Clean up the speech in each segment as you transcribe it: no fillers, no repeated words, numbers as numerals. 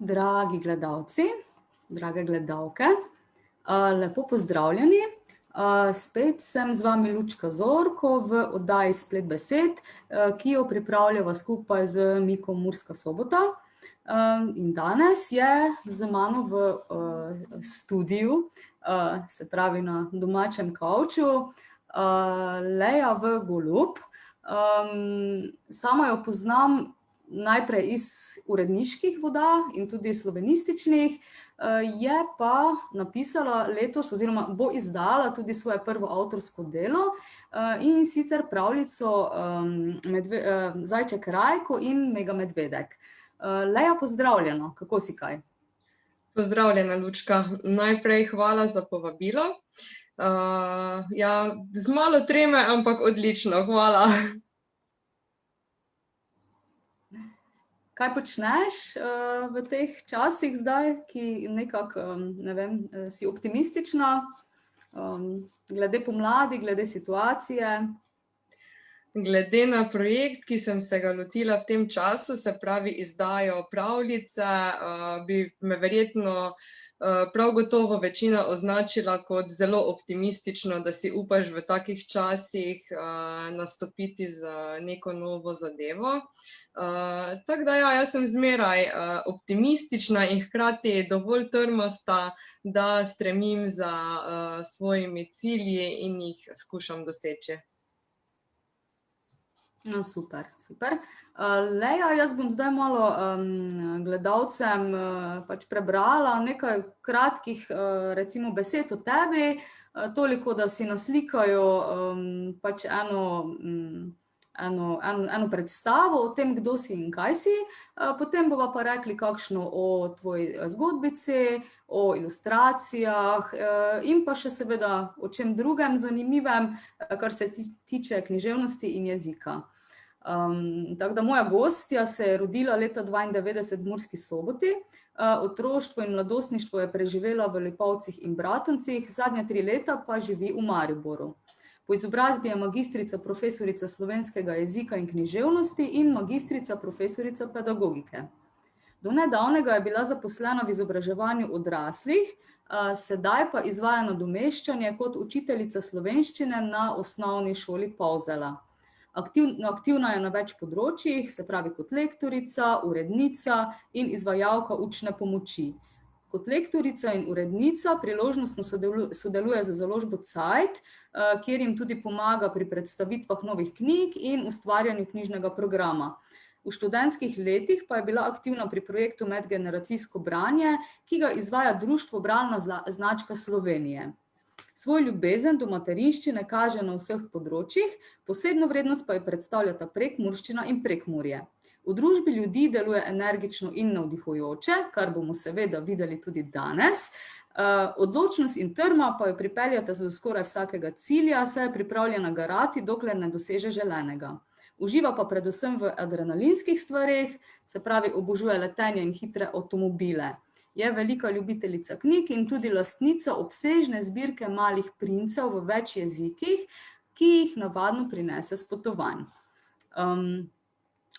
Dragi gledalci, drage gledalke, lepo pozdravljeni. Spet sem z vami Lučka Zorko v oddaji Splet besed, ki jo pripravljava skupaj z Mikom Murska Sobota. In danes je z mano v studiu, se pravi na domačem kavču, Lea V. Golub. Sama jo poznam najprej iz uredniških voda in tudi slovenističnih, je pa napisala letos oziroma bo izdala tudi svoje prvo avtorsko delo, in sicer pravljico Zajček Rajko in Mega medvedek. Lea, pozdravljena, kako si kaj? Pozdravljena, Lučka. Najprej hvala za povabilo. Z malo treme, ampak odlično, hvala. Kaj počneš v teh časih zdaj, ki nekako, ne vem, si optimistična, glede pomladi, glede situacije? Glede na projekt, ki sem se ga lotila v tem času, se pravi izdajo pravljice, bi me verjetno prav gotovo večina označila kot zelo optimistično, da si upaš v takih časih nastopiti z neko novo zadevo. Tako da jaz sem zmeraj optimistična in hkrati dovolj trmasta, da stremim za svojimi cilji in jih skušam doseči. No, super, super. Lea, jaz bom zdaj malo gledalcem pač prebrala nekaj kratkih recimo besed o tebi, toliko, da si naslikajo pač eno predstavo o tem, kdo si in kaj si, potem bova pa rekli kakšno o tvoji zgodbici, o ilustracijah in pa še seveda o čem drugem zanimivem, kar se tiče književnosti in jezika. Tako da moja gostja se je rodila leta 1992 v Murski Soboti, otroštvo in mladostništvo je preživela v Lipovcih in Bratoncih, zadnja 3 leta pa živi v Mariboru. Po izobrazbi je magistrica profesorica slovenskega jezika in književnosti in magistrica profesorica pedagogike. Do nedavnega je bila zaposlena v izobraževanju odraslih, sedaj pa izvaja nadomeščanje kot učiteljica slovenščine na osnovni šoli Polzela. Aktivna je na več področjih, se pravi kot lektorica, urednica in izvajalka učne pomoči. Kot lektorica in urednica priložnostno sodeluje z založbo Cajt, kjer jim tudi pomaga pri predstavitvah novih knjig in ustvarjanju knjižnega programa. V študentskih letih pa je bila aktivna pri projektu Medgeneracijsko branje, ki ga izvaja Društvo Bralna značka Slovenije. Svoj ljubezen do materinščine kaže na vseh področjih, posebno vrednost pa ji predstavljata prekmurščina in Prekmurje. V družbi ljudi deluje energično in navdihujoče, kar bomo seveda videli tudi danes. Odločnost in trma pa jo pripeljata do skoraj vsakega cilja, saj je pripravljena garati, dokler ne doseže želenega. Uživa pa predvsem v adrenalinskih stvareh, se pravi obožuje letenje in hitre avtomobile. Je velika ljubiteljica knjig in tudi lastnica obsežne zbirke Malih princev v več jezikih, ki jih navadno prinese s potovanj.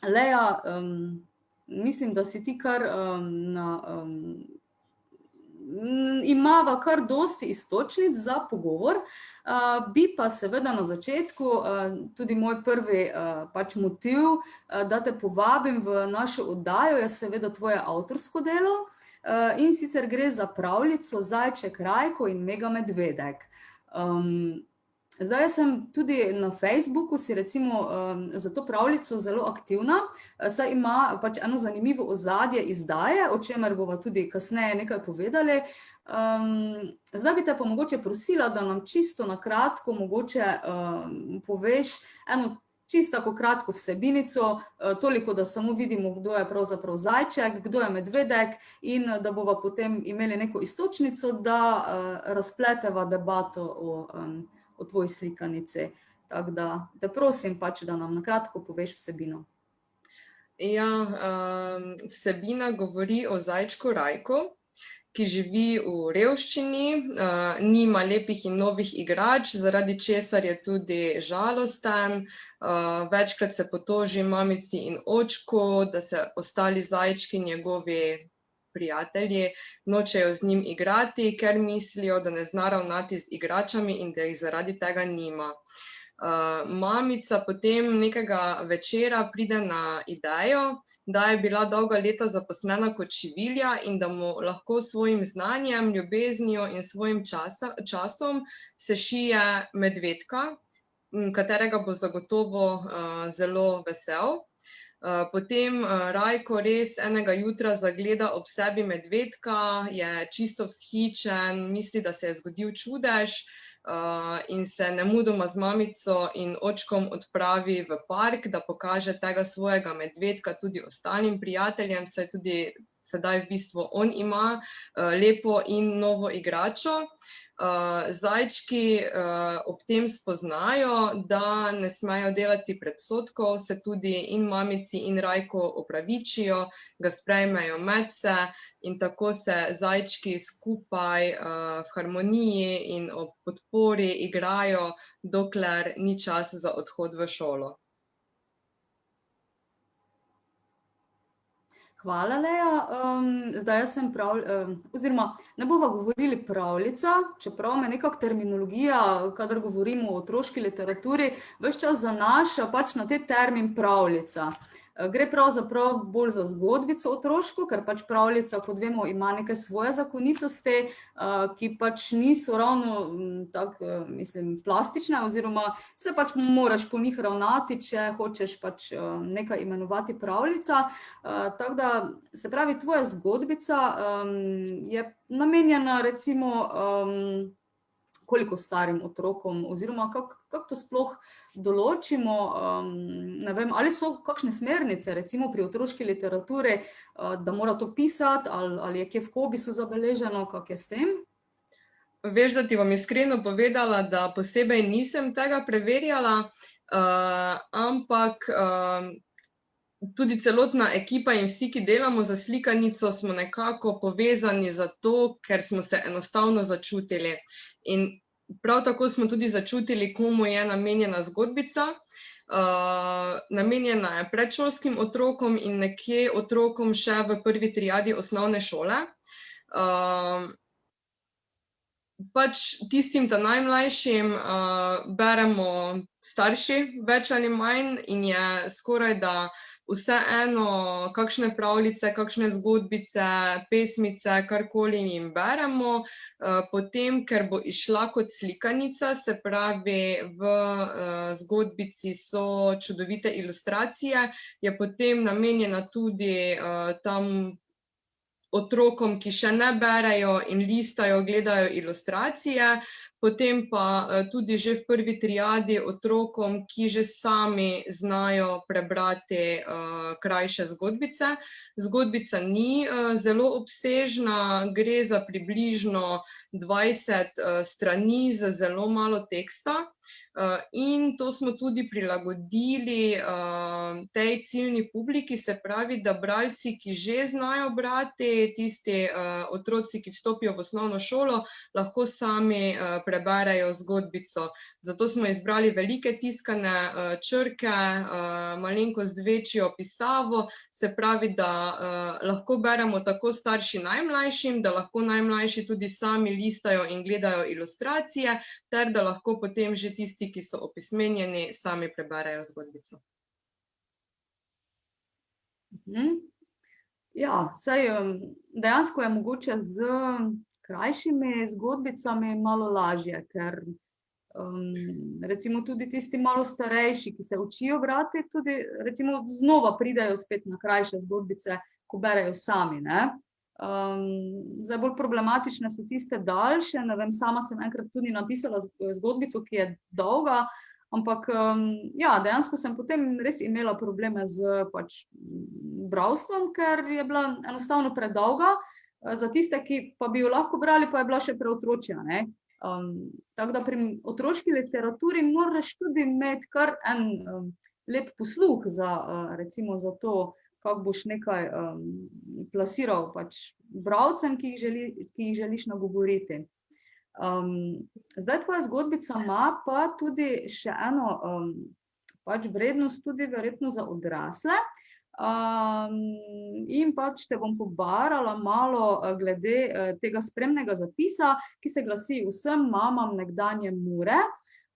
Lea, mislim, da si ti kar imava kar dosti iztočnic za pogovor, bi pa seveda na začetku tudi moj prvi pač motiv, da te povabim v našo oddajo, je seveda tvoje avtorsko delo, in sicer gre za pravljico Zajček Rajko in Mega medvedek. Zdaj sem tudi na Facebooku si recimo za to pravljico zelo aktivna, saj ima pač eno zanimivo ozadje izdaje, o čemer bova tudi kasneje nekaj povedali. Zdaj bi te pa mogoče prosila, da nam čisto na kratko mogoče poveš eno čisto tako kratko vsebinico, toliko, da samo vidimo, kdo je pravzaprav zajček, kdo je medvedek in da bova potem imeli neko iztočnico, da razpleteva debato o tvoji slikanici. Tako da te prosim pač, da nam na kratko poveš vsebino. Vsebina govori o zajčku Rajku, ki živi v revščini, nima lepih in novih igrač, zaradi česar je tudi žalosten, večkrat se potoži mamici in očku, da se ostali zajčki njegovi prijatelji nočejo z njim igrati, ker mislijo, da ne zna ravnati z igračami in da jih zaradi tega nima. Mamica potem nekega večera pride na idejo, da je bila dolga leta zaposlena kot šivilja in da mu lahko s svojim znanjem, ljubeznijo in svojim časom sešije medvedka, katerega bo zagotovo zelo vesel. Potem Rajko res enega jutra zagleda ob sebi medvedka, je čisto vzhičen, misli, da se je zgodil čudež, in se nemudoma z mamico in očkom odpravi v park, da pokaže tega svojega medvedka tudi ostalim prijateljem, saj tudi sedaj v bistvu on ima lepo in novo igračo. Zajčki ob tem spoznajo, da ne smejo delati predsodkov, se tudi in mamici in Rajku opravičijo, ga sprejmejo medse in tako se zajčki skupaj v harmoniji in ob podpori igrajo, dokler ni čas za odhod v šolo. Hvala, Lea. Zdaj jaz sem oziroma ne bova govorili pravljica, čeprav me nekako terminologija, kadar govorimo o otroški literaturi, ves čas zanaša pač na te termin pravljica. Gre pravzaprav bolj za zgodbico otroško, ker pač pravljica, kot vemo, ima neke svoje zakonitosti, ki pač niso ravno plastične, oziroma se pač moraš po njih ravnati, če hočeš pač nekaj imenovati pravljica. Tako da, se pravi, tvoja zgodbica je namenjena recimo koliko starim otrokom, oziroma kako to sploh določimo, ne vem, ali so kakšne smernice, recimo pri otroški literaturi, da mora to pisati, ali je kje v Cobisu zabeleženo, kako je s tem? Veš, da ti bom iskreno povedala, da posebej nisem tega preverjala, ampak tudi celotna ekipa in vsi, ki delamo za slikanico, smo nekako povezani zato, ker smo se enostavno začutili. In prav tako smo tudi začutili, komu je namenjena zgodbica. Namenjena je predšolskim otrokom in nekje otrokom še v prvi triadi osnovne šole. Pač tistim najmlajšim beremo starši, več ali manj, in je skorajda vseeno, kakšne pravljice, kakšne zgodbice, pesmice, karkoli jim beremo, potem, ker bo izšla kot slikanica, se pravi, v zgodbici so čudovite ilustracije, je potem namenjena tudi tam otrokom, ki še ne berejo in listajo, gledajo ilustracije, potem pa tudi že v prvi triadi otrokom, ki že sami znajo prebrati krajše zgodbice. Zgodbica ni zelo obsežna, gre za približno 20 strani z zelo malo teksta. In to smo tudi prilagodili tej ciljni publiki, se pravi, da bralci, ki že znajo brati, tisti otroci, ki vstopijo v osnovno šolo, lahko sami preberejo zgodbico. Zato smo izbrali velike tiskane črke, malenkost večjo pisavo, se pravi, da lahko beremo tako starši najmlajšim, da lahko najmlajši tudi sami listajo in gledajo ilustracije, ter da lahko potem že tisti, ki so opismenjeni, sami preberejo zgodbico. Ja, saj dejansko je mogoče z krajšimi zgodbicami malo lažje, ker recimo tudi tisti malo starejši, ki se učijo brati, tudi recimo znova pridejo spet na krajše zgodbice, ko berejo sami, ne. Zdaj bolj problematične so tiste daljše, ne vem, sama sem enkrat tudi napisala zgodbico, ki je dolga, ampak ja, dejansko sem potem res imela probleme z pač bralstvom, ker je bila enostavno predolga, za tiste, ki pa bi jo lahko brali, pa je bila še preotročja, ne. Tako da pri otroški literaturi moraš tudi imeti kar en lep posluh za recimo za to, kako boš nekaj plasiral pač bralcem, ki jih želiš nagovoriti. Zdaj tvoja zgodbica ima pa tudi še eno pač vrednost, tudi verjetno za odrasle. In pač te bom pobarala malo glede tega spremnega zapisa, ki se glasi: Vsem mamam nekdanje Mure.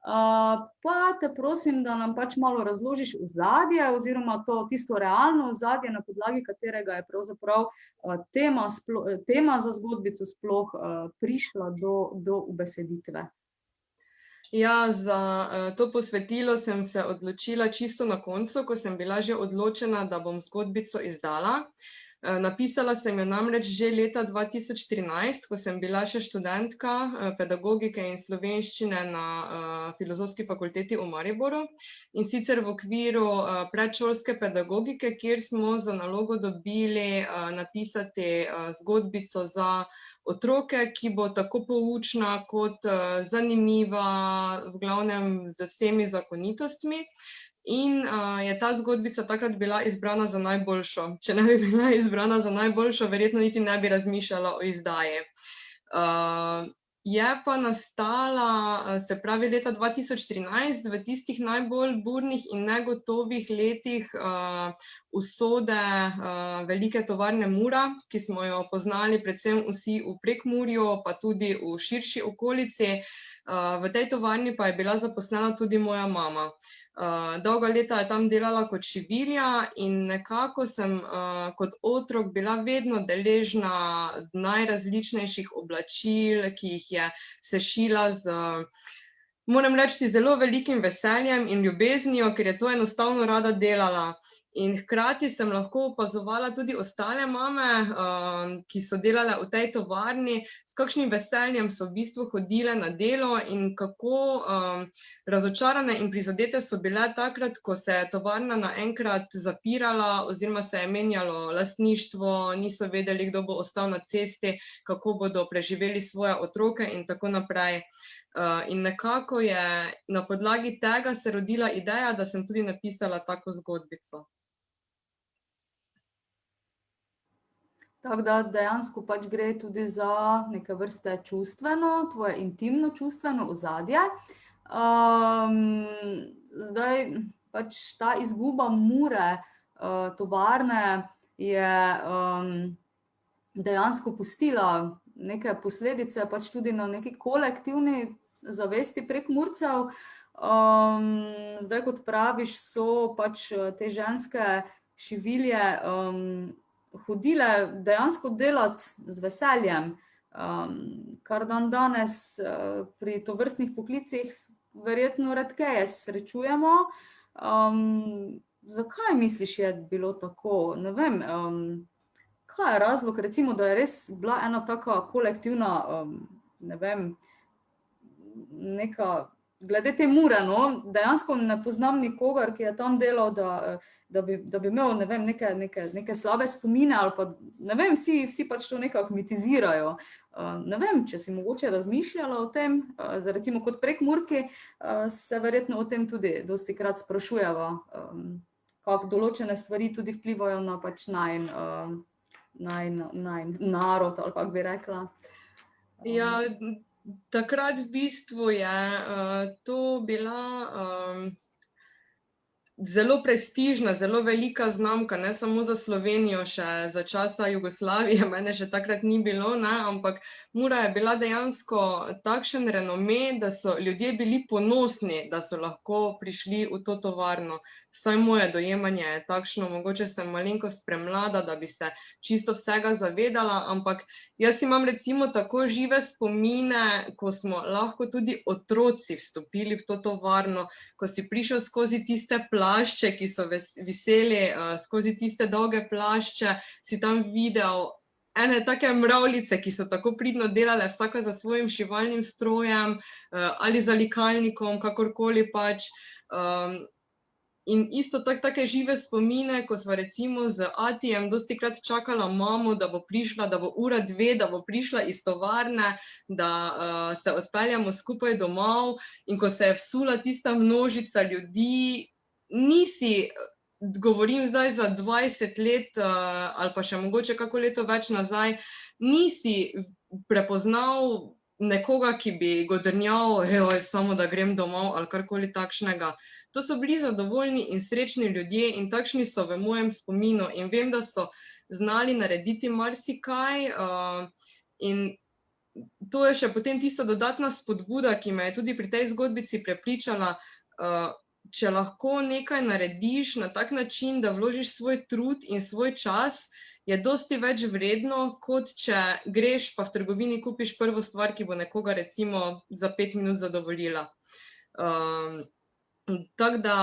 Pa te prosim, da nam pač malo razložiš ozadje oziroma tisto realno ozadje, na podlagi katerega je pravzaprav tema za zgodbico sploh prišla do ubeseditve. Ja, za to posvetilo sem se odločila čisto na koncu, ko sem bila že odločena, da bom zgodbico izdala. Napisala sem jo namreč že leta 2013, ko sem bila še študentka pedagogike in slovenščine na Filozofski fakulteti v Mariboru, in sicer v okviru predšolske pedagogike, kjer smo za nalogo dobili napisati zgodbico za otroke, ki bo tako poučna kot zanimiva, v glavnem z vsemi zakonitostmi. In je ta zgodbica takrat bila izbrana za najboljšo. Če ne bi bila izbrana za najboljšo, verjetno niti ne bi razmišljala o izdaji. Je pa nastala, se pravi, leta 2013, v tistih najbolj burnih in negotovih letih usode velike tovarne Mura, ki smo jo poznali predvsem vsi v Prekmurju, pa tudi v širši okolici. V tej tovarni pa je bila zaposlena tudi moja mama. Dolga leta je tam delala kot šivilja in nekako sem kot otrok bila vedno deležna najrazličnejših oblačil, ki jih je sešila z, moram reči, zelo velikim veseljem in ljubeznijo, ker je to enostavno rada delala. In hkrati sem lahko opazovala tudi ostale mame, ki so delale v tej tovarni, s kakšnim veseljem so v bistvu hodile na delo in kako razočarane in prizadete so bile takrat, ko se je tovarna naenkrat zapirala oziroma se je menjalo lastništvo, niso vedeli, kdo bo ostal na cesti, kako bodo preživeli svoje otroke in tako naprej. In nekako je na podlagi tega se rodila ideja, da sem tudi napisala tako zgodbico. Tako da dejansko pač gre tudi za neke vrste čustveno, tvoje intimno čustveno ozadje. Zdaj pač ta izguba Mure, tovarne, je dejansko pustila neke posledice pač tudi na neki kolektivni zavesti Prekmurcev. Zdaj, kot praviš, so pač te ženske šivilje hodile dejansko delati z veseljem, kar danes pri tovrstnih poklicih verjetno redkeje srečujemo. Zakaj misliš, je bilo tako? Ne vem, kaj je razlog, recimo, da je res bila ena taka kolektivna, ne vem, neka, glede te Mure, no, dejansko ne poznam nikogar, ki je tam delal, da bi imel, ne vem, neke slabe spomine ali pa, ne vem, vsi pač to nekako mitizirajo. Ne vem, če si mogoče razmišljala o tem, recimo kot Prekmurki, se verjetno o tem tudi dostikrat sprašujeva, kako določene stvari tudi vplivajo na pač najin narod, ali kako bi rekla. Ja, takrat v bistvu je to bila zelo prestižna, zelo velika znamka, ne samo za Slovenijo, še za časa Jugoslavije, mene še takrat ni bilo, ne, ampak Mura je bila dejansko takšen renome, da so ljudje bili ponosni, da so lahko prišli v to tovarno. Vsaj moje dojemanje je takšno, mogoče sem malenkost premlada, da bi se čisto vsega zavedala, ampak jaz imam recimo tako žive spomine, ko smo lahko tudi otroci vstopili v to tovarno, ko si prišel skozi tiste plašče, ki so viseli skozi tiste dolge plašče, si tam videl ene take mravljice, ki so tako pridno delale, vsaka za svojim šivalnim strojem ali za likalnikom, kakorkoli pač. In isto take žive spomine, ko sva recimo z atijem dostikrat čakala mamo, da bo prišla, da bo ura dve, da bo prišla iz tovarne, da se odpeljamo skupaj domov, in ko se je vsula tista množica ljudi, nisi, govorim zdaj za 20 let ali pa še mogoče kako leto več nazaj, nisi prepoznal nekoga, ki bi godrnjal, samo da grem domov ali karkoli takšnega. to so bili zadovoljni in srečni ljudje in takšni so v mojem spominu in vem, da so znali narediti marsikaj in to je še potem tista dodatna spodbuda, ki me je tudi pri tej zgodbici prepričala, če lahko nekaj narediš na tak način, da vložiš svoj trud in svoj čas, je dosti več vredno, kot če greš pa v trgovini kupiš prvo stvar, ki bo nekoga recimo za 5 minut zadovoljila. Tako da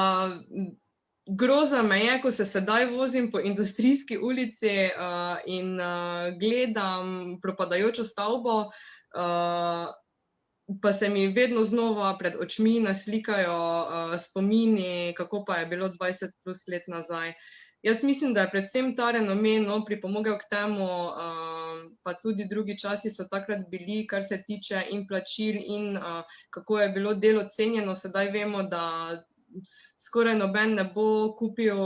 groza me je, ko se sedaj vozim po Industrijski ulici in gledam propadajočo stavbo, pa se mi vedno znova pred očmi naslikajo spomini, kako pa je bilo 20 plus let nazaj. Jaz mislim, da je predvsem ta renomen pripomogel k temu, pa tudi drugi časi so takrat bili, kar se tiče in plačil in kako je bilo delo cenjeno. Sedaj vemo, da skoraj noben ne bo kupil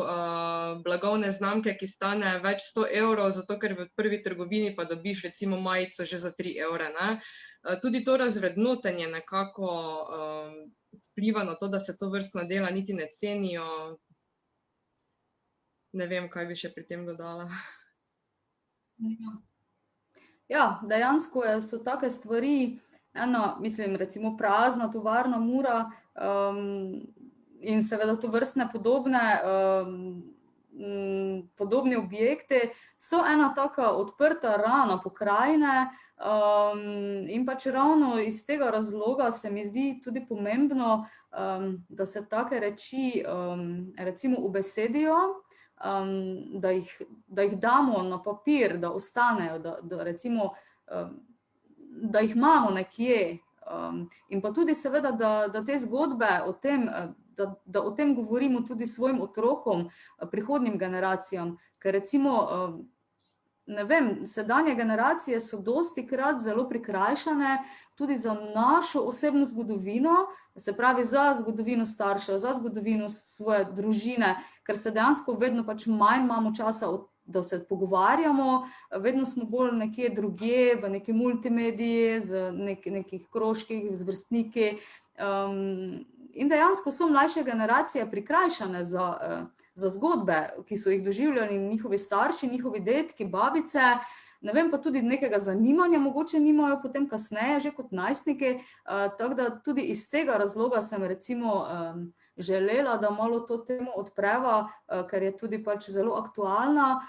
blagovne znamke, ki stane več 100 evrov, zato ker v prvi trgovini pa dobiš recimo majico že za 3 evre. Tudi to razvrednotenje nekako vpliva na to, da se to vrstna dela niti ne cenijo. Ne vem, kaj bi še pri tem dodala. Ja, dejansko so take stvari, mislim, recimo prazna tovarna Mura in seveda to vrstne podobni objekti so ena taka odprta rana pokrajine in pač ravno iz tega razloga se mi zdi tudi pomembno, da se take reči recimo ubesedijo, da jih damo na papir, da ostanejo, da recimo, da jih imamo nekje in pa tudi seveda, da te zgodbe o tem, da o tem govorimo tudi svojim otrokom, prihodnjim generacijam, ker recimo, ne vem, sedanje generacije so dostikrat zelo prikrajšane tudi za našo osebno zgodovino, se pravi za zgodovino staršev, za zgodovino svoje družine, ker se dejansko vedno pač manj imamo časa, da se pogovarjamo, vedno smo bolj nekje drugje, v neki multimediji, z nekih krožkih, z vrstniki in dejansko so mlajše generacije prikrajšane za zgodbe, ki so jih doživljali njihovi starši, njihovi dedki, babice, ne vem, pa tudi nekega zanimanja mogoče nimajo potem kasneje, že kot najstniki, tako da tudi iz tega razloga sem recimo želela, da malo to temo odpreva, ker je tudi pač zelo aktualna,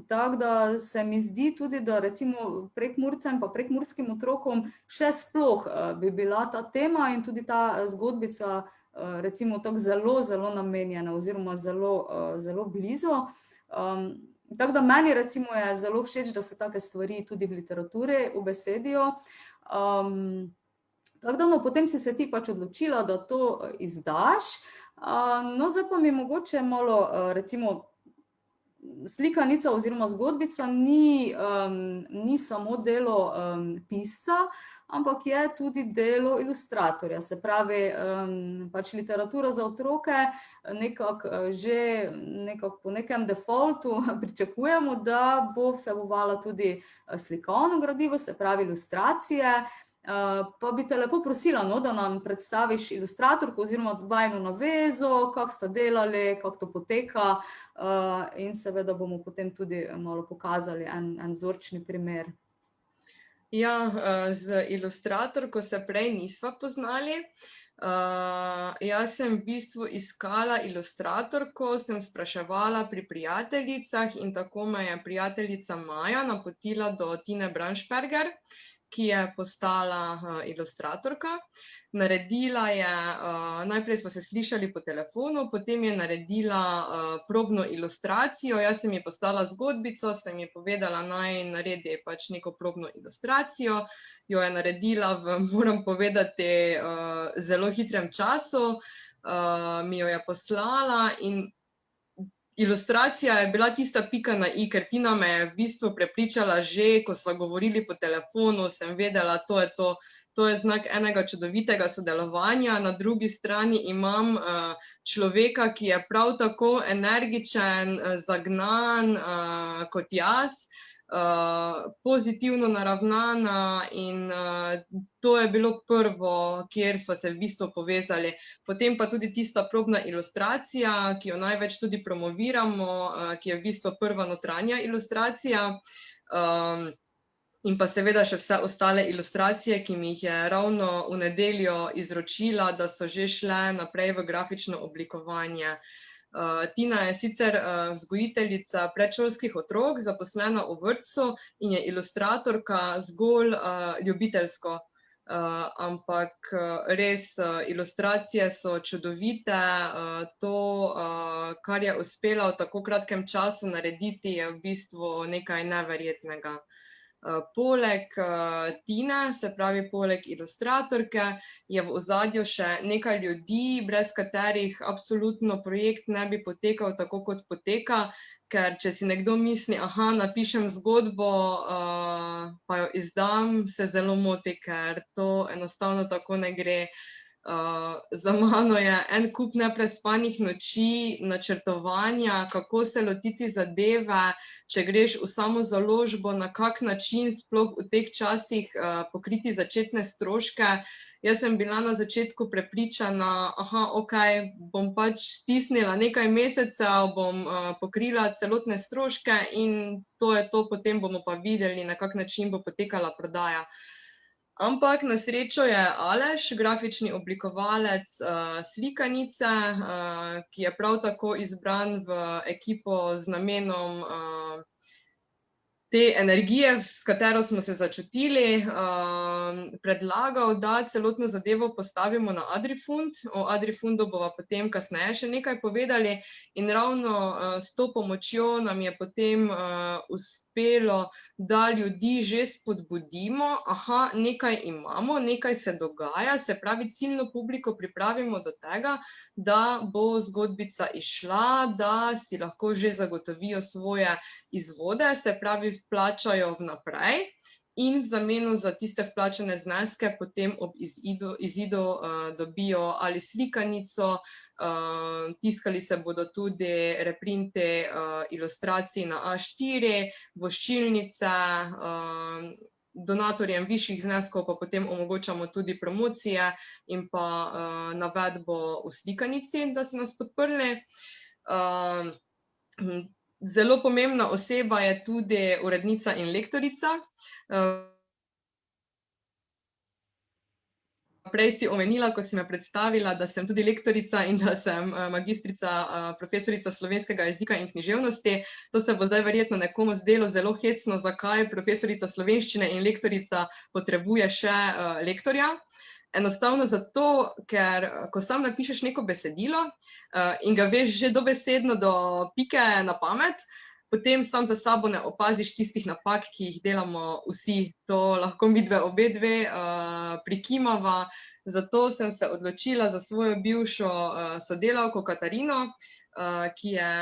tako da se mi zdi tudi, da recimo Prekmurcem pa prekmurskim otrokom še sploh bi bila ta tema in tudi ta zgodbica recimo tako zelo, zelo namenjena oziroma zelo blizu. Tako da meni recimo je zelo všeč, da se take stvari tudi v literaturi ubesedijo. Tako da, potem si se ti pač odločila, da to izdaš. No, zdaj pa mi mogoče malo, recimo, slikanica oziroma zgodbica ni samo delo pisca, ampak je tudi delo ilustratorja. Se pravi, pač literatura za otroke nekako po nekem defaultu pričakujemo, da bo vsebovala tudi slikovno gradivo, se pravi ilustracije. Pa bi te lepo prosila, da nam predstaviš ilustratorko oziroma vajino navezo, kako sta delali, kako to poteka in seveda bomo potem tudi malo pokazali en vzorčni primer. Ja, z ilustratorko se prej nisva poznali. Jaz sem v bistvu iskala ilustratorko, sem spraševala pri prijateljicah in tako me je prijateljica Maja napotila do Tine Branšperger, ki je postala ilustratorka. Naredila je, najprej smo se slišali po telefonu, potem je naredila probno ilustracijo, jaz sem ji poslala zgodbico, sem ji povedala, naj naredi pač neko probno ilustracijo, jo je naredila v, moram povedati, zelo hitrem času, mi jo je poslala in ilustracija je bila tista pika na i, ker Tina me je v bistvu prepričala že, ko sva govorili po telefonu, sem vedela, to je znak enega čudovitega sodelovanja. Na drugi strani imam človeka, ki je prav tako energičen, zagnan kot jaz. pozitivno naravnana in to je bilo prvo, kjer sva se v bistvu povezali. Potem pa tudi tista probna ilustracija, ki jo največ tudi promoviramo, ki je v bistvu prva notranja ilustracija. In pa seveda še vse ostale ilustracije, ki mi jih je ravno v nedeljo izročila, da so že šle naprej v grafično oblikovanje. Tina je sicer vzgojiteljica predšolskih otrok, zaposlena v vrtcu in je ilustratorka zgolj ljubiteljsko. Ampak res ilustracije so čudovite, to, kar je uspela v tako kratkem času narediti, je v bistvu nekaj neverjetnega. Poleg Tine, se pravi poleg ilustratorke, je v ozadju še nekaj ljudi, brez katerih absolutno projekt ne bi potekal tako, kot poteka, ker če si nekdo misli, napišem zgodbo, pa jo izdam, se zelo moti, ker to enostavno tako ne gre. Za mano je en kup neprespanih noči, načrtovanja, kako se lotiti zadeve, če greš v samo založbo, na kak način sploh v teh časih pokriti začetne stroške. Jaz sem bila na začetku prepričana, okej, bom pač stisnila nekaj mesecev, bom pokrila celotne stroške in to je to, potem bomo pa videli, na kak način bo potekala prodaja. Ampak na srečo je Aleš, grafični oblikovalec slikanice, ki je prav tako izbran v ekipo z namenom te energije, s katero smo se začutili, predlagal, da celotno zadevo postavimo na Adrifund. O Adrifundu bova potem kasneje še nekaj povedali in ravno s to pomočjo nam je potem uspelo, da ljudi že spodbudimo, nekaj imamo, nekaj se dogaja, se pravi ciljno publiko pripravimo do tega, da bo zgodbica izšla, da si lahko že zagotovijo svoje izvode, se pravi vplačajo vnaprej in v zameno za tiste vplačane zneske potem ob izidu dobijo ali slikanico, tiskali se bodo tudi reprinte ilustracij na A4, voščilnice, donatorjem višjih zneskov pa potem omogočamo tudi promocije in pa navedbo v slikanici, da so nas podprli. Zelo pomembna oseba je tudi urednica in lektorica. Prej si omenila, ko si me predstavila, da sem tudi lektorica in da sem magistrica, profesorica slovenskega jezika in književnosti. To se bo zdaj verjetno nekomu zdelo zelo hecno, zakaj profesorica slovenščine in lektorica potrebuje še lektorja. Enostavno zato, ker ko sam napišeš neko besedilo in ga veš že dobesedno do pike na pamet, potem sam za sabo ne opaziš tistih napak, ki jih delamo vsi. To lahko midve obedve prikimava. Zato sem se odločila za svojo bivšo sodelavko Katarino, ki je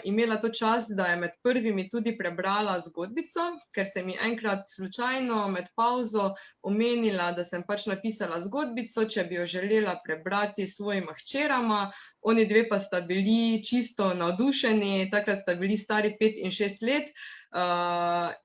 imela to čast, da je med prvimi tudi prebrala zgodbico, ker se mi enkrat slučajno med pavzo omenila, da sem pač napisala zgodbico, če bi jo želela prebrati s svojima hčerama. Oni dve pa sta bili čisto navdušeni, takrat sta bili stari 5 in 6 let.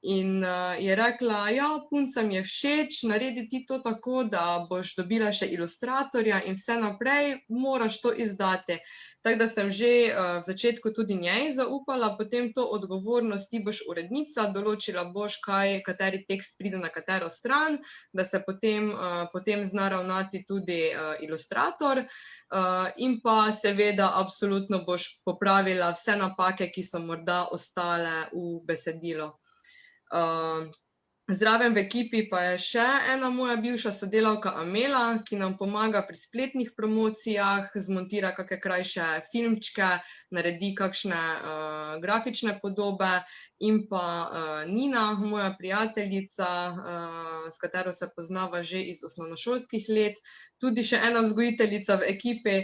In je rekla, ja, punca mi je všeč, naredi ti to tako, da boš dobila še ilustratorja in vse naprej, moraš to izdati. Tako da sem že v začetku tudi njej zaupala, potem to odgovornost, ti boš urednica, določila boš, kateri tekst pride na katero stran, da se potem zna ravnati tudi ilustrator in pa seveda absolutno boš popravila vse napake, ki so morda ostale v besedilo. Zraven v ekipi pa je še ena moja bivša sodelavka Amela, ki nam pomaga pri spletnih promocijah, zmontira kakšne krajše filmčke, naredi kakšne grafične podobe in pa Nina, moja prijateljica, s katero se poznava že iz osnovnošolskih let, tudi še ena vzgojiteljica v ekipi,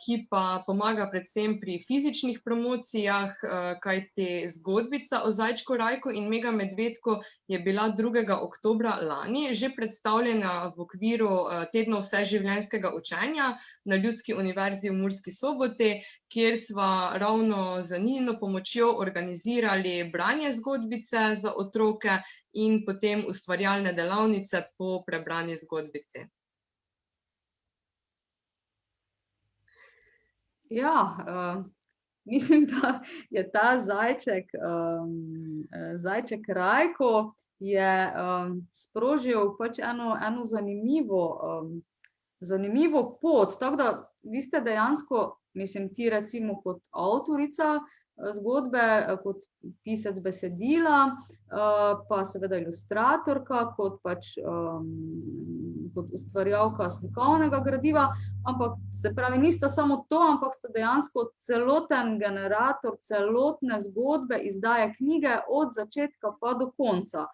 ki pa pomaga predvsem pri fizičnih promocijah, kajti zgodbica o Zajčku Rajku in Mega medvedku je bila 2. oktobra lani že predstavljena v okviru tednov vseživljenjskega učenja na Ljudski univerzi v Murski Soboti, kjer sva ravno z Ninino pomočjo organizirali branje zgodbice za otroke in potem ustvarjalne delavnice po prebrani zgodbici. Ja, mislim, da je ta Zajček Rajko je sprožil pač eno zanimivo pot, tako da vi ste dejansko, mislim, ti recimo kot avtorica zgodbe, kot pisec besedila, pa seveda ilustratorka, kot pač kot ustvarjalka slikovnega gradiva, ampak se pravi, nista samo to, ampak sta dejansko celoten generator celotne zgodbe, izdaje knjige od začetka pa do konca.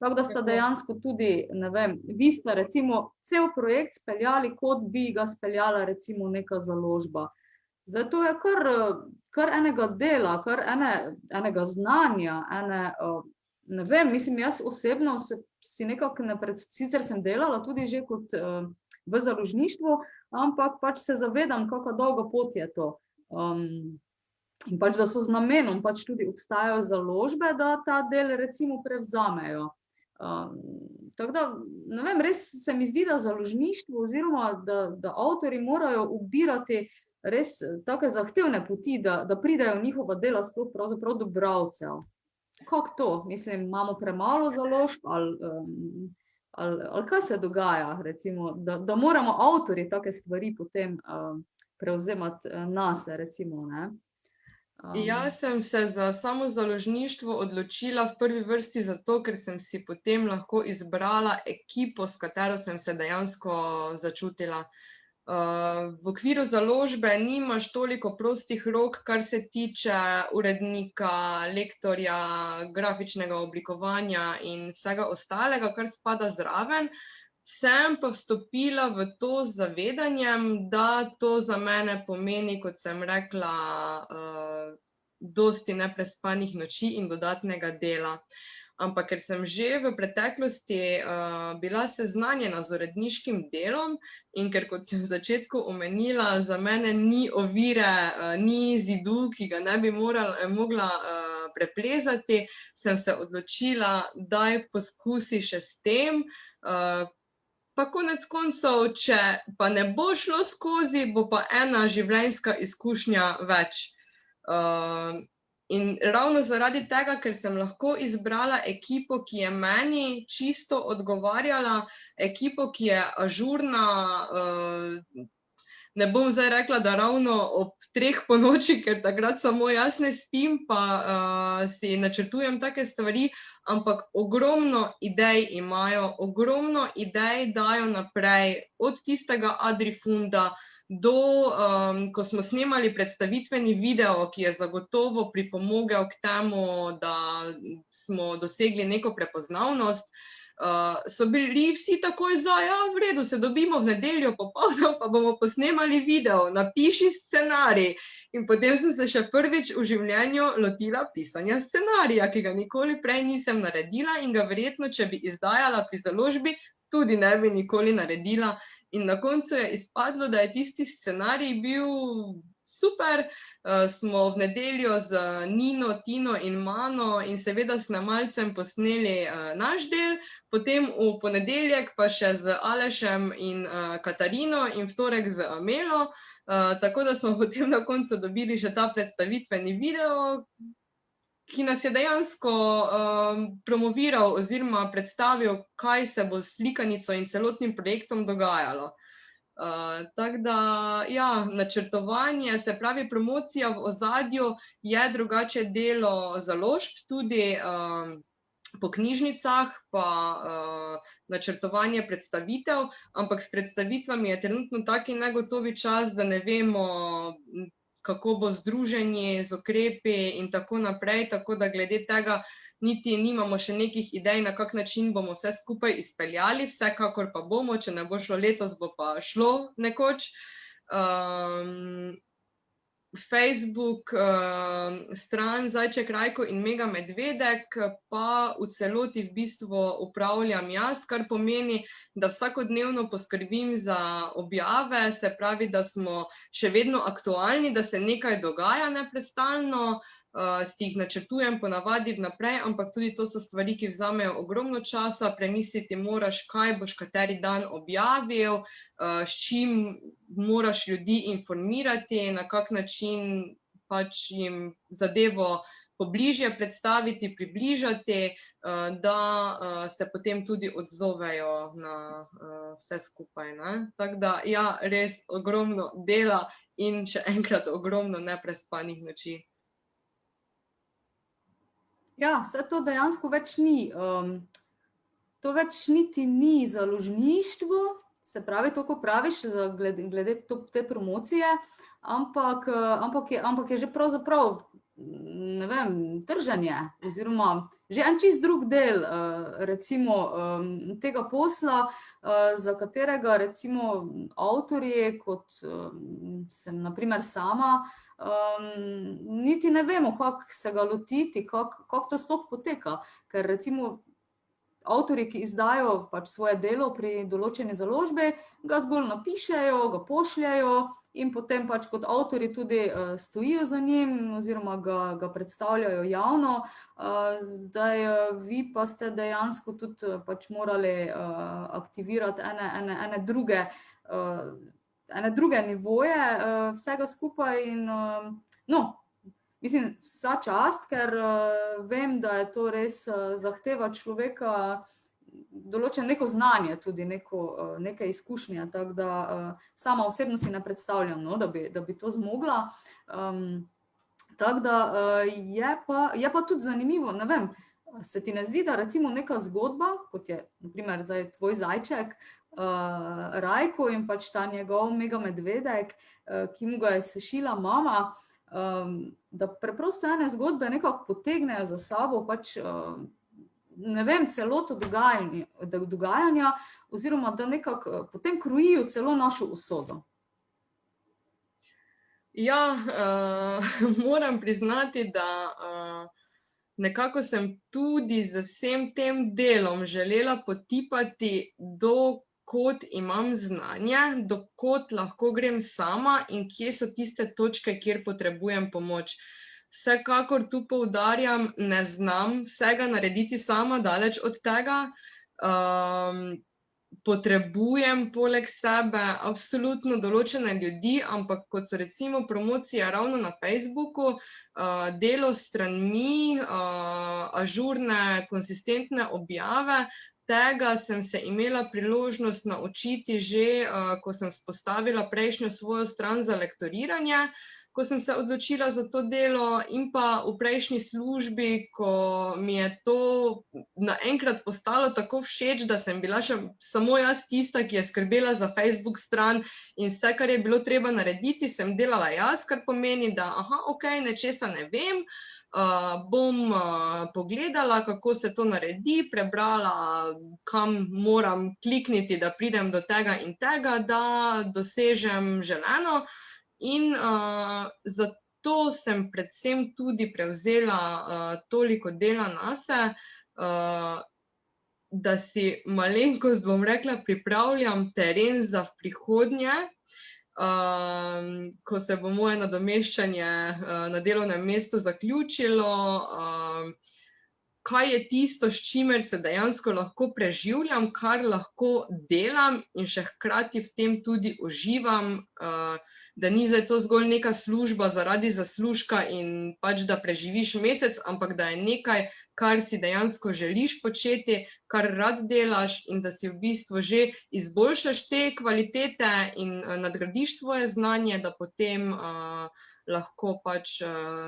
Tako da sta dejansko tudi, ne vem, vi ste recimo cel projekt speljali, kot bi ga speljala recimo neka založba. Zdaj to je kar enega dela, kar enega znanja, ne vem, mislim, jaz osebno si nekako sicer sem delala tudi že kot v založništvu, ampak pač se zavedam, kakšna dolga pot je to. In pač, da so z namenom, pač tudi obstajajo založbe, da ta del recimo prevzamejo. Tako da, ne vem, res se mi zdi, da založništvo oziroma da avtorji morajo ubirati res take zahtevne poti, da pridejo njihova dela sploh pravzaprav do bralcev. Kako to? Mislim, imamo premalo založb ali kaj se dogaja, recimo, da moramo avtorji take stvari potem prevzemati nase, recimo, ne? Jaz sem se za samo založništvo odločila v prvi vrsti zato, ker sem si potem lahko izbrala ekipo, s katero sem se dejansko začutila. V okviru založbe nimaš toliko prostih rok, kar se tiče urednika, lektorja, grafičnega oblikovanja in vsega ostalega, kar spada zraven. Sem pa vstopila v to z zavedanjem, da to za mene pomeni, kot sem rekla, dosti neprespanih noči in dodatnega dela. Ampak ker sem že v preteklosti bila seznanjena z uredniškim delom in ker, kot sem v začetku omenila, za mene ni ovire, ni zidu, ki ga ne bi mogla preplezati, sem se odločila, daj poskusi še s tem. Pa konec koncev, če pa ne bo šlo skozi, bo pa ena življenjska izkušnja več. In ravno zaradi tega, ker sem lahko izbrala ekipo, ki je meni čisto odgovarjala, ekipo, ki je ažurna, ne bom zdaj rekla, da ravno ob 3 ponoči, ker takrat samo jaz ne spim, pa si načrtujem take stvari, ampak ogromno idej imajo, ogromno idej dajo naprej, od tistega Adrifunda do, ko smo snemali predstavitveni video, ki je zagotovo pripomogel k temu, da smo dosegli neko prepoznavnost, so bili vsi takoj za, ja, v redu, se dobimo v nedeljo popoldne, pa bomo posnemali video, napiši scenarij. In potem sem se še prvič v življenju lotila pisanja scenarija, ki ga nikoli prej nisem naredila in ga verjetno, če bi izdajala pri založbi, tudi ne bi nikoli naredila. In na koncu je izpadlo, da je tisti scenarij bil super, smo v nedeljo z Nino, Tino in mano in seveda snemalcem posneli naš del, potem v ponedeljek pa še z Alešem in Katarino in v torek z Amelo, tako da smo potem na koncu dobili še ta predstavitveni video, ki nas je dejansko promoviral oziroma predstavil, kaj se bo s slikanico in celotnim projektom dogajalo. Tako da, ja, načrtovanje, se pravi promocija v ozadju je drugače delo založb, tudi po knjižnicah pa načrtovanje predstavitev, ampak s predstavitvami je trenutno taki negotovi čas, da ne vemo, kako bo z druženji, z ukrepi in tako naprej, tako da glede tega niti nimamo še nekih idej, na kak način bomo vse skupaj izpeljali, vsekakor pa bomo, če ne bo šlo letos, bo pa šlo nekoč. Facebook stran Zajček Rajko in Mega Medvedek pa v celoti v bistvu upravljam jaz, kar pomeni, da vsakodnevno poskrbim za objave, se pravi, da smo še vedno aktualni, da se nekaj dogaja neprestalno, si jih načrtujem ponavadi vnaprej, ampak tudi to so stvari, ki vzamejo ogromno časa, premisliti moraš, kaj boš kateri dan objavil, s čim moraš ljudi informirati, na kak način pač jim zadevo pobližje predstaviti, približati, da se potem tudi odzovejo na vse skupaj, ne. Tako da, ja, res ogromno dela in še enkrat ogromno neprespanih noči. Ja, saj to dejansko več ni, to več niti ni založništvo, se pravi, to, ko praviš, glede te promocije, ampak je že pravzaprav, ne vem, trženje oziroma že en čist drug del, recimo, tega posla, za katerega recimo avtorji, kot sem na primer sama, niti ne vemo, kako se ga lotiti, kako to sploh poteka, ker recimo avtorji, ki izdajo pač svoje delo pri določeni založbi, ga zgolj napišejo, ga pošljejo in potem pač kot avtorji tudi stojijo za njim oziroma ga predstavljajo javno. Zdaj vi pa ste dejansko tudi pač morali aktivirati ene druge nivoje vsega skupaj in no, mislim, vsa čast, ker vem, da je to res zahteva človeka določeno neko znanje, tudi neke izkušnje, tako da sama osebno si ne predstavljam, no, da bi to zmogla. Tako da je pa tudi zanimivo, ne vem, se ti ne zdi, da recimo neka zgodba, kot je na primer zdaj tvoj zajček, Rajko in pač ta njegov Mega Medvedek, ki mu ga je sešila mama, da preprosto ene zgodbe nekako potegnejo za sabo pač, ne vem, celoto dogajanja oziroma da nekako potem krojijo celo našo usodo. Ja, moram priznati, da nekako sem tudi z vsem tem delom želela potipati, do kod imam znanje, do kod lahko grem sama in kje so tiste točke, kjer potrebujem pomoč. Vsekakor tu poudarjam, ne znam vsega narediti sama, daleč od tega. Potrebujem poleg sebe absolutno določene ljudi, ampak kot so recimo promocije ravno na Facebooku, delo s stranmi, ažurne, konsistentne objave, tega sem se imela priložnost naučiti že, ko sem vzpostavila prejšnjo svojo stran za lektoriranje, ko sem se odločila za to delo, in pa v prejšnji službi, ko mi je to naenkrat postalo tako všeč, da sem bila še samo jaz tista, ki je skrbela za Facebook stran in vse, kar je bilo treba narediti, sem delala jaz, kar pomeni, da okej, nečesa ne vem, bom pogledala, kako se to naredi, prebrala, kam moram klikniti, da pridem do tega in tega, da dosežem želeno. In zato sem predvsem tudi prevzela toliko dela nase, da si malenkost, bom rekla, pripravljam teren za v prihodnje, ko se bo moje nadomeščanje na delovnem mestu zaključilo, kaj je tisto, s čimer se dejansko lahko preživljam, kar lahko delam in še hkrati v tem tudi uživam, da ni zdaj to zgolj neka služba zaradi zaslužka in pač, da preživiš mesec, ampak da je nekaj, kar si dejansko želiš početi, kar rad delaš in da si v bistvu že izboljšaš te kvalitete in nadgradiš svoje znanje, da potem lahko pač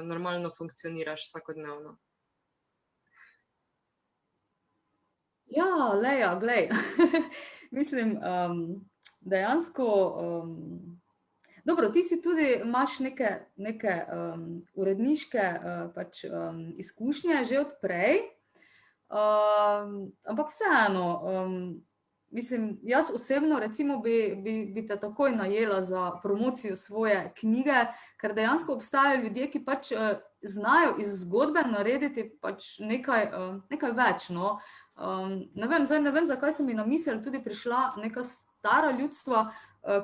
normalno funkcioniraš vsakodnevno. Ja, Leja, glej, mislim, dejansko, dobro, ti si tudi imaš neke uredniške pač izkušnje že od prej, ampak vseeno, mislim, jaz osebno recimo bi te takoj najela za promocijo svoje knjige, ker dejansko obstajajo ljudje, ki pač znajo iz zgodbe narediti pač nekaj več, no. Ne vem, zakaj so mi na misel tudi prišla neka stara ljudstva,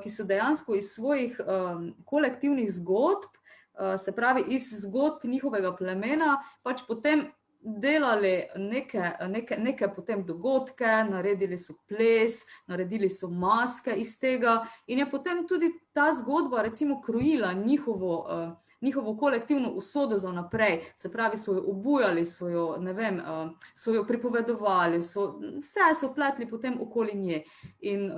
ki so dejansko iz svojih kolektivnih zgodb, se pravi iz zgodb njihovega plemena, pač potem delali neke potem dogodke, naredili so ples, naredili so maske iz tega in je potem tudi ta zgodba recimo krojila njihovo kolektivno usodo za naprej, se pravi, so jo obujali, so jo, ne vem, so jo pripovedovali, vse so pletli potem okoli nje. In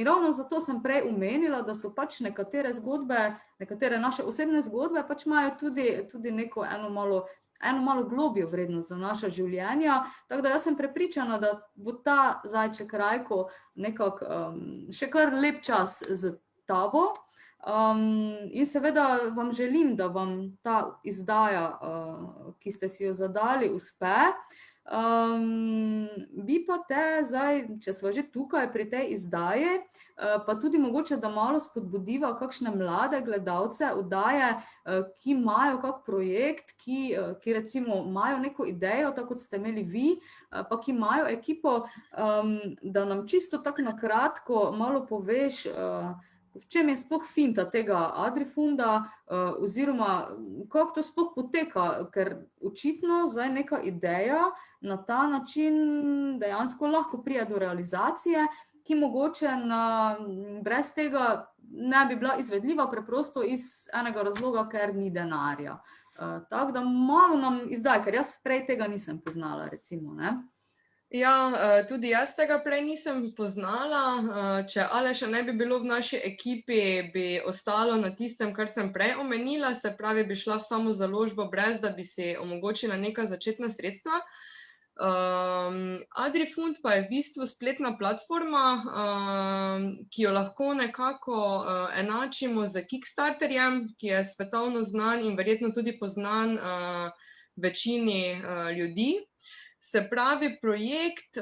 ravno zato sem prej omenila, da so pač nekatere zgodbe, nekatere naše osebne zgodbe pač imajo tudi neko eno malo globjo vrednost za naša življenja, tako da jaz sem prepričana, da bo ta Zajček Rajko nekako še kar lep čas z tabo. In seveda vam želim, da vam ta izdaja, ki ste si jo zadali, uspe. Bi pa te zdaj, če sva že tukaj pri tej izdaji, pa tudi mogoče, da malo spodbudiva kakšne mlade gledalce oddaje, ki imajo kak projekt, ki recimo imajo neko idejo, tako kot ste imeli vi, pa ki imajo ekipo, da nam čisto tako na kratko malo poveš, v čem je sploh finta tega Adrifunda, oziroma kako to sploh poteka, ker očitno zdaj neka ideja na ta način dejansko lahko pride do realizacije, ki mogoče brez tega ne bi bila izvedljiva, preprosto iz enega razloga, ker ni denarja. Tako da malo nam izdaj, ker jaz prej tega nisem poznala, recimo, ne? Ja, tudi jaz tega prej nisem poznala. Če Aleša ne bi bilo v naši ekipi, bi ostalo na tistem, kar sem prej omenila, se pravi, bi šla v samo založbo, brez da bi si omogočila neka začetna sredstva. Adrifund pa je v bistvu spletna platforma, ki jo lahko nekako enačimo z Kickstarterjem, ki je svetovno znan in verjetno tudi poznan večini ljudi. Se pravi, projekt,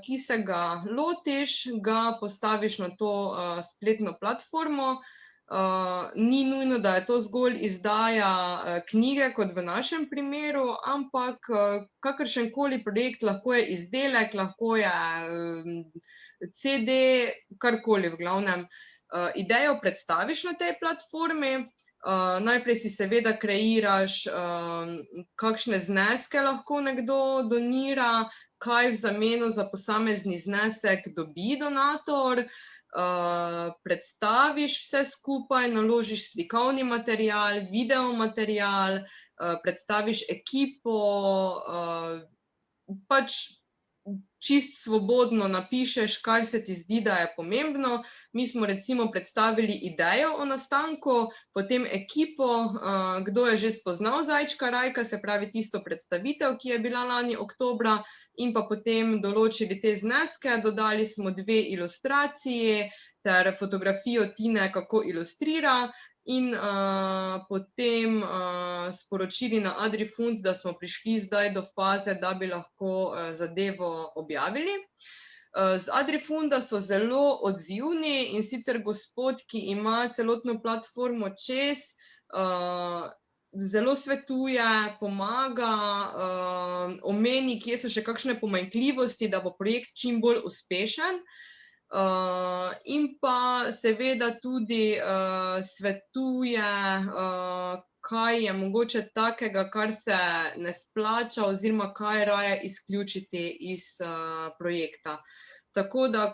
ki se ga lotiš, ga postaviš na to spletno platformo. Ni nujno, da je to zgolj izdaja knjige, kot v našem primeru, ampak kakršenkoli projekt, lahko je izdelek, lahko je CD, karkoli v glavnem. Idejo predstaviš na tej platformi, najprej si seveda kreiraš, kakšne zneske lahko nekdo donira, kaj v zameno za posamezni znesek dobi donator, predstaviš vse skupaj, naložiš slikovni material, video material, predstaviš ekipo, pač čist svobodno napišeš, kar se ti zdi, da je pomembno. Mi smo recimo predstavili idejo o nastanku, potem ekipo, kdo je že spoznal Zajčka Rajka, se pravi tisto predstavitev, ki je bila lani oktobra, in pa potem določili te zneske, dodali smo 2 ilustraciji ter fotografijo Tine, kako ilustrira, in potem sporočili na Adrifund, da smo prišli zdaj do faze, da bi lahko zadevo objavili. Z Adrifunda so zelo odzivni, in sicer gospod, ki ima celotno platformo čez, zelo svetuje, pomaga, omeni, kje so še kakšne pomanjkljivosti, da bo projekt čim bolj uspešen. In pa seveda tudi svetuje, kaj je mogoče takega, kar se ne splača, oziroma kaj raje izključiti iz projekta. Tako da,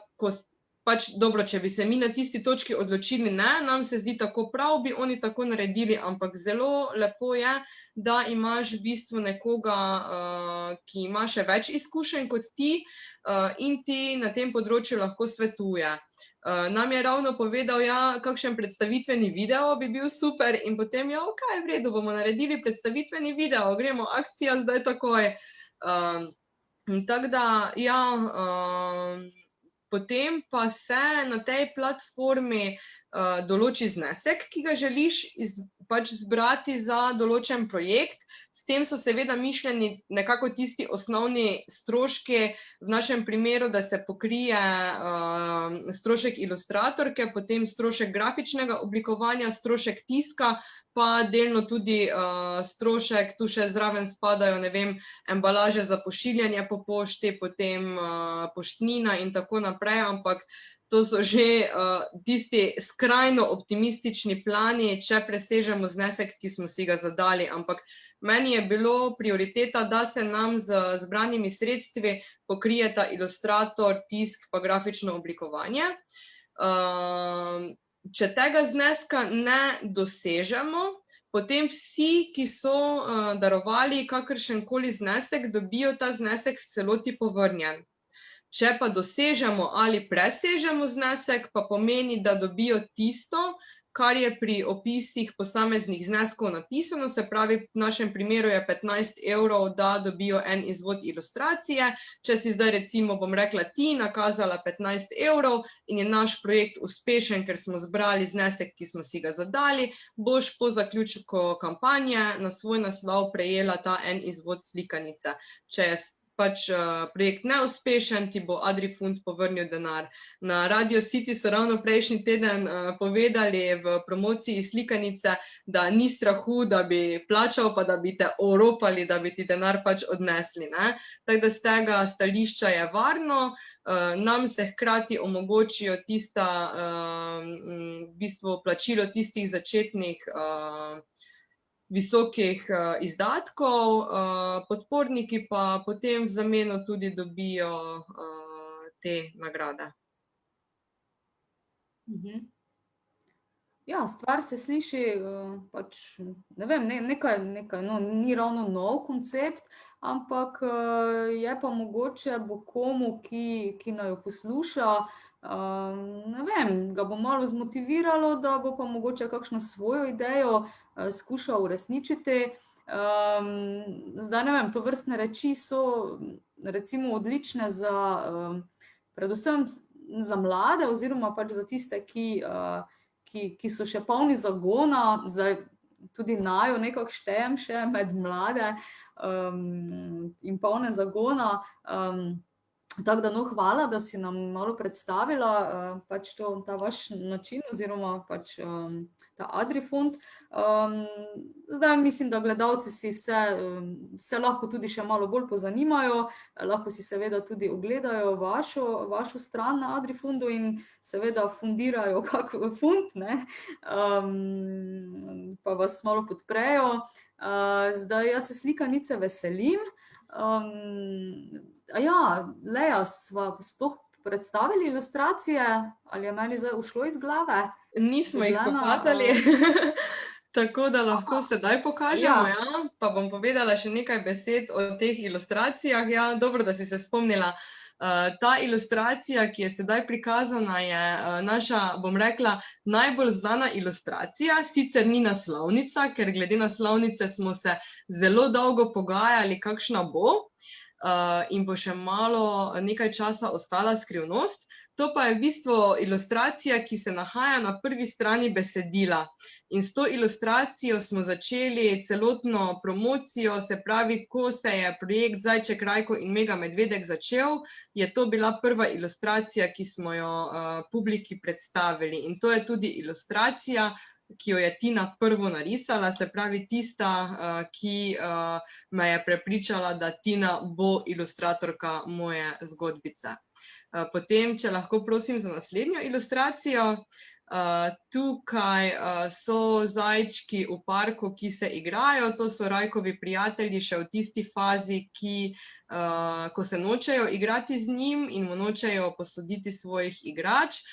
pač dobro, če bi se mi na tisti točki odločili, ne, nam se zdi tako prav, bi oni tako naredili, ampak zelo lepo je, da imaš v bistvu nekoga, ki ima še več izkušenj kot ti, in ti na tem področju lahko svetuje. Nam je ravno povedal, ja, kakšen predstavitveni video bi bil super, in potem, ja, okej, v redu, bomo naredili predstavitveni video, gremo, akcija zdaj takoj. Tako da, ja, potem pa se na tej platformi določi znesek, ki ga želiš pač zbrati za določen projekt. S tem so seveda mišljeni nekako tisti osnovni stroški, v našem primeru, da se pokrije strošek ilustratorke, potem strošek grafičnega oblikovanja, strošek tiska, pa delno tudi strošek, tu še zraven spadajo, ne vem, embalaže za pošiljanje po pošti, potem poštnina in tako naprej, ampak to so že tisti skrajno optimistični plani, če presežemo znesek, ki smo si ga zadali, ampak meni je bilo prioriteta, da se nam z zbranimi sredstvi pokrijeta ilustrator, tisk pa grafično oblikovanje. Če tega zneska ne dosežemo, potem vsi, ki so darovali kakršenkoli znesek, dobijo ta znesek v celoti povrnjen. Če pa dosežemo ali presežemo znesek, pa pomeni, da dobijo tisto, kar je pri opisih posameznih zneskov napisano, se pravi, v našem primeru je 15 evrov, da dobijo en izvod ilustracije. Če si zdaj recimo, bom rekla, ti nakazala 15 evrov in je naš projekt uspešen, ker smo zbrali znesek, ki smo si ga zadali, boš po zaključku kampanje na svoj naslov prejela ta en izvod slikanice. Če je pač projekt neuspešen, ti bo Adrifund povrnil denar. Na Radio City so ravno prejšnji teden povedali v promociji slikanice, da ni strahu, da bi plačal, pa da bi te oropali, da bi ti denar pač odnesli, ne. Tako da z tega stališča je varno, nam se hkrati omogočijo tista, v bistvu plačilo tistih začetnih visokih izdatkov, podporniki pa potem v zameno tudi dobijo te nagrade. Ja, stvar se sliši pač, ne vem, nekaj, no, ni ravno nov koncept, ampak je pa mogoče bo komu, ki naju posluša, ne vem, ga bo malo zmotiviralo, da bo pa mogoče kakšno svojo idejo skušal uresničiti. Zdaj, ne vem, tovrstne reči so recimo odlične za, predvsem za mlade oziroma pač za tiste, ki so še polni zagona, zdaj tudi naju nekako štejem še med mlade in polne zagona. Tako da, no, hvala, da si nam malo predstavila pač ta vaš način oziroma pač ta Adrifund. Zdaj mislim, da gledalci si se lahko tudi še malo bolj pozanimajo, lahko si seveda tudi ogledajo vašo stran na Adrifundu in seveda fundirajo kak fund, ne, pa vas malo podprejo. Zdaj, jaz se slikanice veselim. Leja, sva sploh predstavili ilustracije, ali je meni zdaj ušlo iz glave? Nismo jih pokazali, tako da lahko sedaj pokažemo, ja. Pa bom povedala še nekaj besed o teh ilustracijah. Ja, dobro, da si se spomnila. Ta ilustracija, ki je sedaj prikazana, je naša, bom rekla, najbolj znana ilustracija, sicer ni naslovnica, ker glede naslovnice smo se zelo dolgo pogajali, kakšna bo, in bo še malo nekaj časa ostala skrivnost. To pa je v bistvu ilustracija, ki se nahaja na prvi strani besedila. In s to ilustracijo smo začeli celotno promocijo, se pravi, ko se je projekt Zajček, Rajko in Mega medvedek začel, je to bila prva ilustracija, ki smo jo publiki predstavili. In to je tudi ilustracija, ki jo je Tina prvo narisala, se pravi tista, ki me je prepričala, da Tina bo ilustratorka moje zgodbice. Potem, če lahko prosim za naslednjo ilustracijo. Tukaj so zajčki v parku, ki se igrajo, to so Rajkovi prijatelji še v tisti fazi, ko se nočejo igrati z njim in mu nočejo posoditi svojih igrač.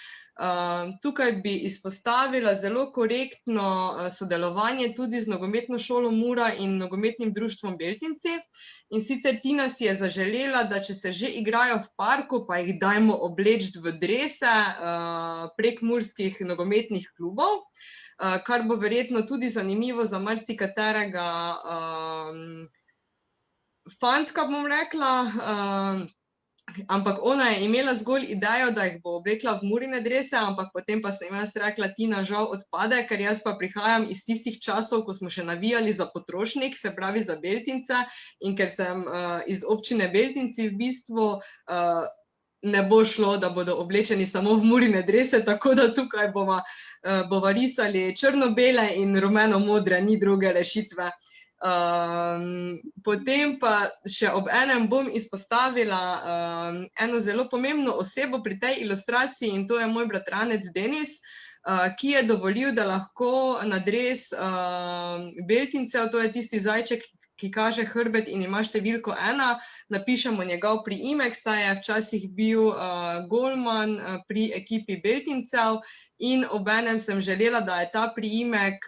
Tukaj bi izpostavila zelo korektno sodelovanje tudi z nogometno šolo Mura in nogometnim društvom Beltinci. In sicer Tina si je zaželela, da če se že igrajo v parku, pa jih dajmo obleči v drese prekmurskih nogometnih klubov, kar bo verjetno tudi zanimivo za marsikaterega fantka, bom rekla, Ampak ona je imela zgolj idejo, da jih bo oblekla v Murine drese, ampak potem pa sem jaz rekla, Tina, žal odpade, ker jaz pa prihajam iz tistih časov, ko smo še navijali za Potrošnik, se pravi za Beltince, in ker sem iz občine Beltinci v bistvu, ne bo šlo, da bodo oblečeni samo v Murine drese, tako da tukaj bova risali črno-bele in rumeno-modre, ni druge rešitve. Potem pa še ob enem bom izpostavila eno zelo pomembno osebo pri tej ilustraciji, in to je moj bratranec Denis, ki je dovolil, da lahko na dres Beltincev, to je tisti zajček, ki kaže hrbet in ima številko 1, napišemo njegov priimek, saj je včasih bil golman pri ekipi Beltincev, in obenem sem želela, da je ta priimek,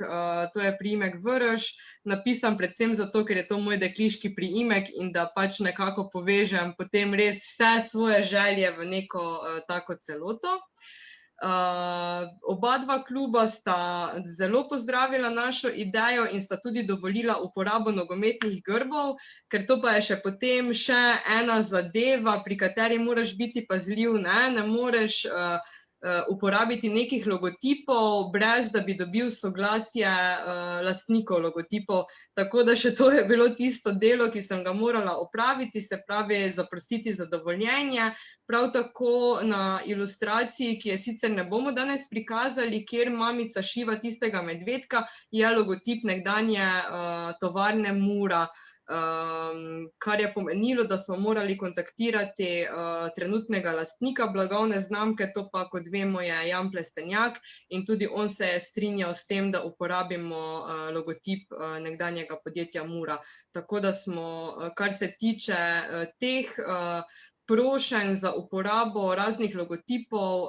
to je priimek Vrš, napisan predvsem zato, ker je to moj dekliški priimek in da pač nekako povežem potem res vse svoje želje v neko tako celoto. Oba dva kluba sta zelo pozdravila našo idejo in sta tudi dovolila uporabo nogometnih grbov, ker to pa je še potem še ena zadeva, pri kateri moraš biti pazljiv, ne moreš uporabiti nekih logotipov, brez da bi dobil soglasje lastnikov logotipov. Tako da še to je bilo tisto delo, ki sem ga morala opraviti, se pravi zaprositi za dovoljenje. Prav tako na ilustraciji, ki je sicer ne bomo danes prikazali, kjer mamica šiva tistega medvedka, je logotip nekdanje tovarne Mura, kar je pomenilo, da smo morali kontaktirati trenutnega lastnika blagovne znamke, to pa, kot vemo, je Jan Plestenjak, in tudi on se je strinjal s tem, da uporabimo logotip nekdanjega podjetja Mura. Tako da smo, kar se tiče teh prošenj za uporabo raznih logotipov,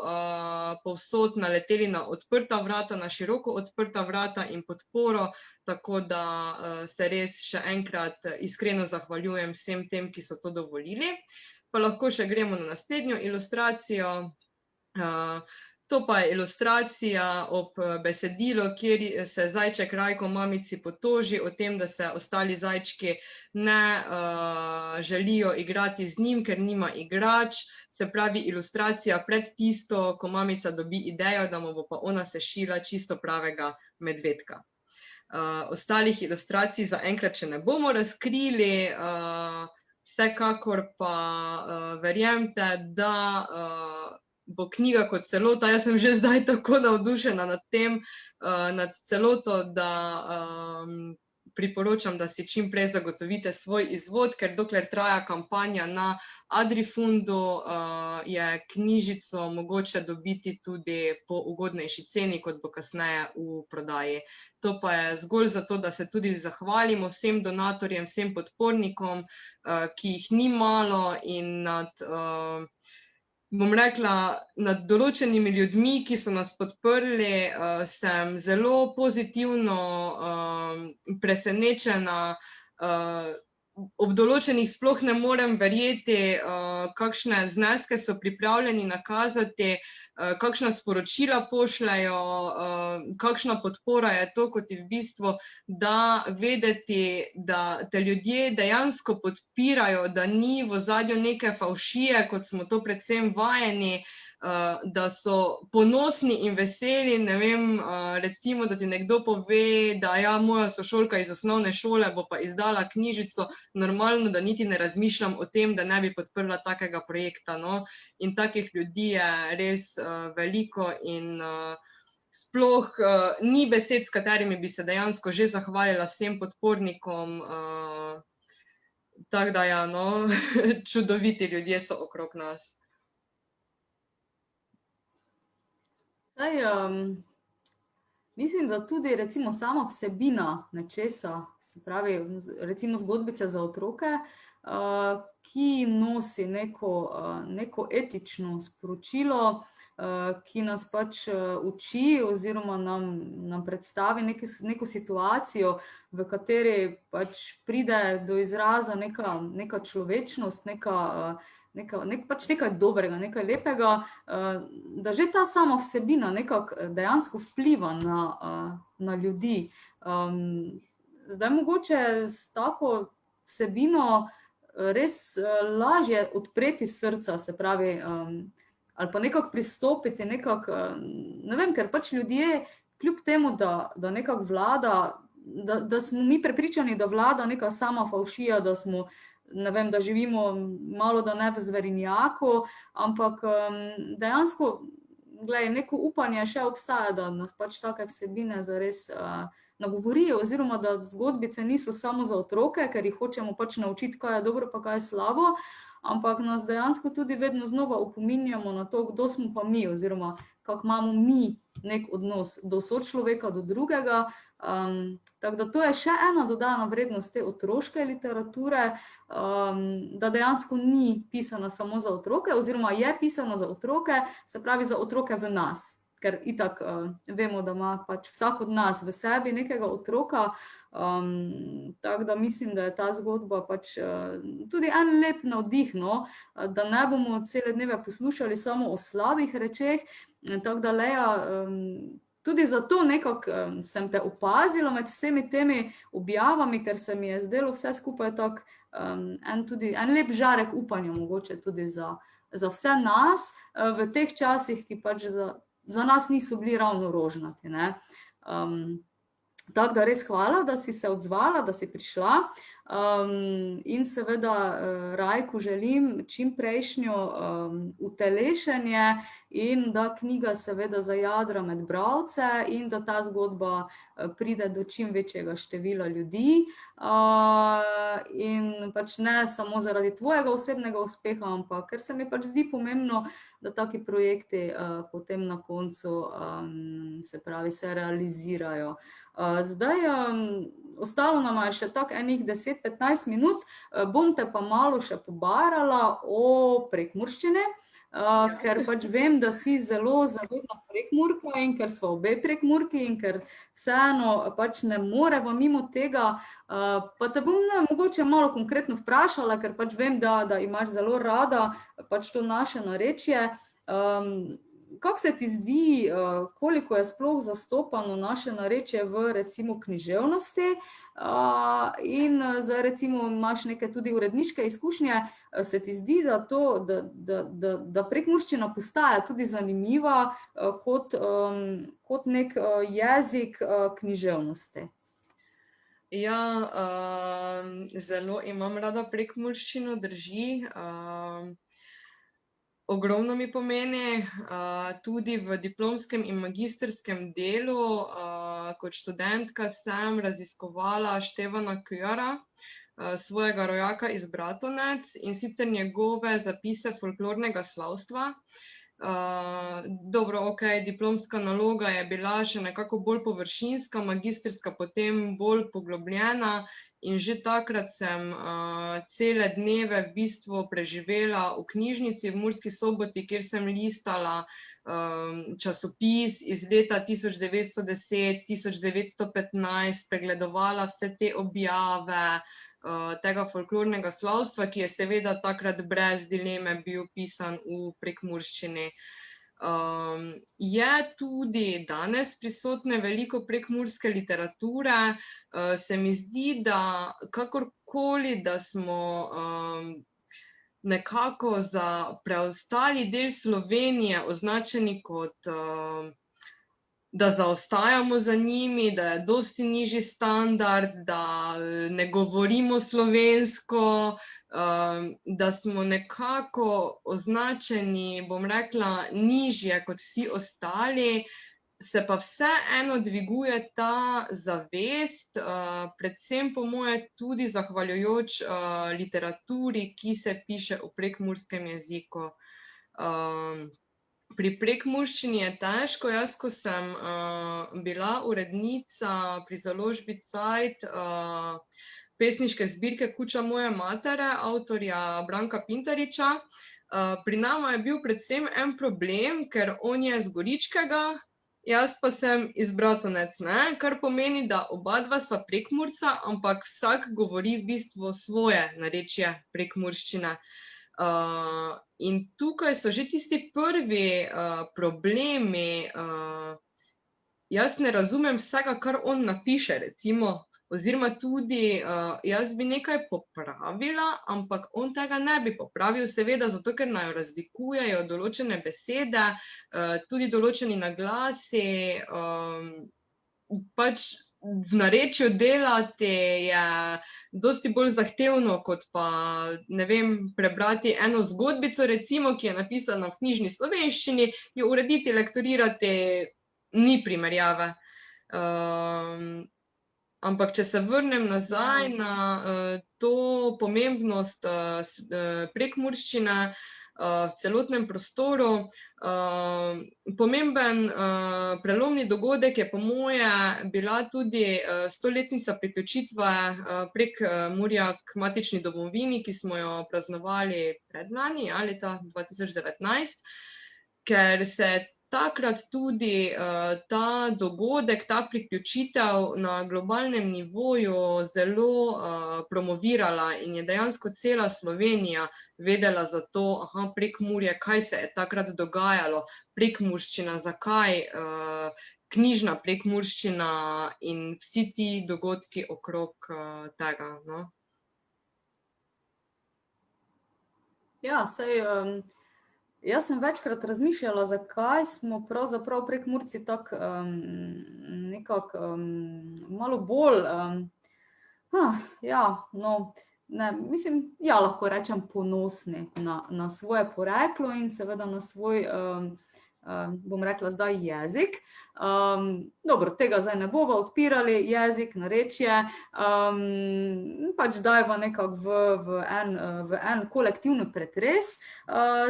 povsod naleteli na odprta vrata, na široko odprta vrata in podporo, tako da se res še enkrat iskreno zahvaljujem vsem tem, ki so to dovolili. Pa lahko še gremo na naslednjo ilustracijo. To pa je ilustracija ob besedilu, kjer se zajček Rajko mamici potoži o tem, da se ostali zajčki ne želijo igrati z njim, ker nima igrač. Se pravi, ilustracija pred tisto, ko mamica dobi idejo, da mu bo pa ona sešila čisto pravega medvedka. Ostalih ilustracij zaenkrat še ne bomo razkrili, vsekakor pa verjemite, da bo knjiga kot celota, jaz sem že zdaj tako navdušena nad tem, nad celoto, da priporočam, da si čim prej zagotovite svoj izvod, ker dokler traja kampanja na Adrifundu, je knjižico mogoče dobiti tudi po ugodnejši ceni, kot bo kasneje v prodaji. To pa je zgolj zato, da se tudi zahvalimo vsem donatorjem, vsem podpornikom, ki jih ni malo, in bom rekla, nad določenimi ljudmi, ki so nas podprli, sem zelo pozitivno presenečena. Ob določenih sploh ne morem verjeti, kakšne zneske so pripravljeni nakazati, kakšna sporočila pošljajo, kakšna podpora je to, kot je v bistvu, da vedeti, da te ljudje dejansko podpirajo, da ni v ozadju neke favšije, kot smo to predvsem vajeni, da so ponosni in veseli, ne vem, recimo, da ti nekdo pove, da ja, moja sošolka iz osnovne šole bo pa izdala knjižico, normalno, da niti ne razmišljam o tem, da ne bi podprla takega projekta, no. In takih ljudi je res veliko in sploh ni besed, s katerimi bi se dejansko že zahvalila vsem podpornikom, tako da ja, no, čudoviti ljudje so okrog nas. Zdaj, mislim, da tudi recimo sama vsebina nečesa, se pravi recimo zgodbice za otroke, ki nosi neko etično sporočilo, ki nas pač uči oziroma nam predstavi neko situacijo, v kateri pač pride do izraza neka človečnost, pač nekaj dobrega, nekaj lepega, da že ta sama vsebina nekako dejansko vpliva na ljudi. Zdaj mogoče s tako vsebino res lažje odpreti srca, se pravi, ali pa nekako pristopiti, nekako, ne vem, ker pač ljudje, kljub temu, da nekako vlada, da smo mi prepričani, da vlada neka sama favšija, da smo, ne vem, da živimo malo da ne v zverinjaku, ampak dejansko, glej, neko upanje še obstaja, da nas pač take vsebine zares nagovorijo, oziroma da zgodbice niso samo za otroke, ker jih hočemo pač naučiti, kaj je dobro pa kaj je slabo, ampak nas dejansko tudi vedno znova opominjamo na to, kdo smo pa mi, oziroma kako imamo mi nek odnos do sočloveka, do drugega. Tako da to je še ena dodana vrednost te otroške literature, da dejansko ni pisana samo za otroke, oziroma je pisana za otroke, se pravi za otroke v nas. Ker itak vemo, da ima pač vsak od nas v sebi nekega otroka, tako da mislim, da je ta zgodba pač tudi en lep navdih, no, da ne bomo cele dneve poslušali samo o slabih rečeh. Tako da, Lea, tudi zato nekako sem te opazila med vsemi temi objavami, ker se mi je zdelo vse skupaj tak en lep žarek upanja mogoče tudi za vse nas v teh časih, ki pač za nas niso bili ravno rožnati, ne. Tako da res hvala, da si se odzvala, da si prišla, in seveda Rajku želim čimprejšnjo utelešenje in da knjiga seveda zajadra med bralce in da ta zgodba pride do čim večjega števila ljudi, in pač ne samo zaradi tvojega osebnega uspeha, ampak ker se mi pač zdi pomembno, da taki projekti potem na koncu, se pravi, se realizirajo. Zdaj, ostalo nama je še tako enih 10-15 minut, bom te pa malo še pobarala o prekmurščini, ker pač vem, da si zelo zavedna Prekmurka in ker sva obe Prekmurki in ker vseeno pač ne moreva mimo tega, pa te bom mogoče malo konkretno vprašala, ker pač vem, da imaš zelo rada pač to naše narečje. Kako se ti zdi, koliko je sploh zastopano naše narečje v recimo književnosti, in zdaj recimo imaš neke tudi uredniške izkušnje, se ti zdi, da prekmurščina postaja tudi zanimiva kot nek jezik književnosti? Ja, zelo imam rada prekmurščino, drži. Ogromno mi pomeni, tudi v diplomskem in magistrskem delu, kot študentka sem raziskovala Števana Kujara, svojega rojaka iz Bratonec, in sicer njegove zapise folklornega slavstva. Dobro, okej, diplomska naloga je bila še nekako bolj površinska, magistrska potem bolj poglobljena in že takrat sem cele dneve v bistvu preživela v knjižnici v Murski Soboti, kjer sem listala časopis iz leta 1910, 1915, pregledovala vse te objave tega folklornega slavstva, ki je seveda takrat brez dileme bil pisan v prekmurščini. Je tudi danes prisotne veliko prekmurske literature, se mi zdi, da kakorkoli, da smo nekako za preostali del Slovenije označeni kot da zaostajamo za njimi, da je dosti nižji standard, da ne govorimo slovensko, da smo nekako označeni, bom rekla, nižje kot vsi ostali, se pa vseeno dviguje ta zavest, predvsem po moje tudi zahvaljujoč literaturi, ki se piše v prekmurskem jeziku. Pri prekmurščini je težko. Jaz, ko sem bila urednica pri založbi Cajt pesniške zbirke Kuća moje matere, avtorja Branka Pintariča, pri nama je bil predvsem en problem, ker on je z Goričkega, jaz pa sem iz Bratonec, ne, kar pomeni, da obadva sva Prekmurca, ampak vsak govori v bistvu svoje narečje prekmurščine. In tukaj so že tisti prvi problemi. Jaz ne razumem vsega, kar on napiše, recimo, oziroma tudi jaz bi nekaj popravila, ampak on tega ne bi popravil, seveda zato, ker naju razlikujejo določene besede, tudi določeni naglasi, pač v narečju delati je dosti bolj zahtevno, kot pa, ne vem, prebrati eno zgodbico, recimo, ki je napisana v knjižni slovenščini, jo urediti, lektorirati, ni primerjave. Ampak če se vrnem nazaj na to pomembnost prekmurščine v celotnem prostoru, pomemben prelomni dogodek je po moje bila tudi 100-letnica priključitve Prekmurja k matični domovini, ki smo jo praznovali predlani, leta 2019, ker se takrat tudi ta dogodek, ta priključitev na globalnem nivoju zelo promovirala in je dejansko cela Slovenija vedela za to, Prekmurje, kaj se je takrat dogajalo, prekmurščina, zakaj knjižna prekmurščina in vsi ti dogodki okrog tega, no. Ja, saj jaz sem večkrat razmišljala, zakaj smo pravzaprav Prekmurci tako nekako malo bolj, mislim, lahko rečem ponosni na svoje poreklo in seveda na svoj, bom rekla zdaj, jezik. Dobro, tega zdaj ne bova odpirali, jezik, narečje, pač dajva nekako v en kolektivni pretres.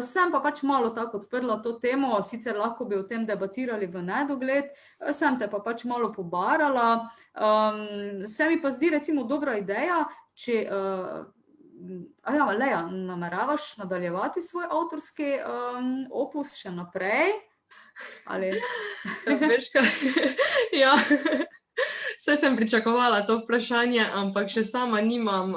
Sem pa pač malo tako odprla to temo, sicer lahko bi o tem debatirali v nedogled, sem te pa pač malo pobarala. Se mi pa zdi recimo dobra ideja, če Leja, nameravaš nadaljevati svoj avtorski opus še naprej? Ali? Veš kaj, ja, saj sem pričakovala to vprašanje, ampak še sama nimam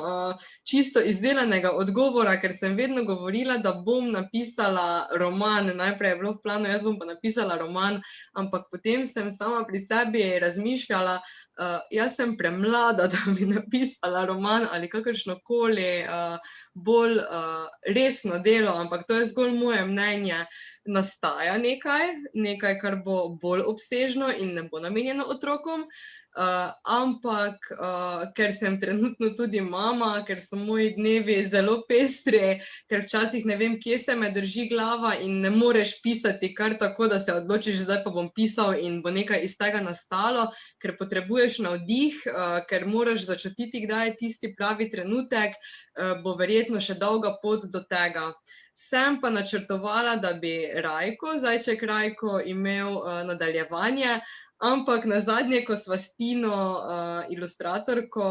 čisto izdelanega odgovora, ker sem vedno govorila, da bom napisala roman. Najprej je bilo v planu, jaz bom pa napisala roman, ampak potem sem sama pri sebi razmišljala, jaz sem premlada, da bi napisala roman ali kakršnokoli bolj resno delo, ampak to je zgolj moje mnenje. Nastaja nekaj, kar bo bolj obsežno in ne bo namenjeno otrokom, ampak ker sem trenutno tudi mama, ker so moji dnevi zelo pestri, ker včasih ne vem, kje se me drži glava in ne moreš pisati kar tako, da se odločiš, zdaj pa bom pisal in bo nekaj iz tega nastalo, ker potrebuješ navdih, ker moraš začutiti, kdaj je tisti pravi trenutek, bo verjetno še dolga pot do tega. Sem pa načrtovala, da bi Zajček Rajko imel nadaljevanje, ampak nazadnje, ko sva s Tino, ilustratorko,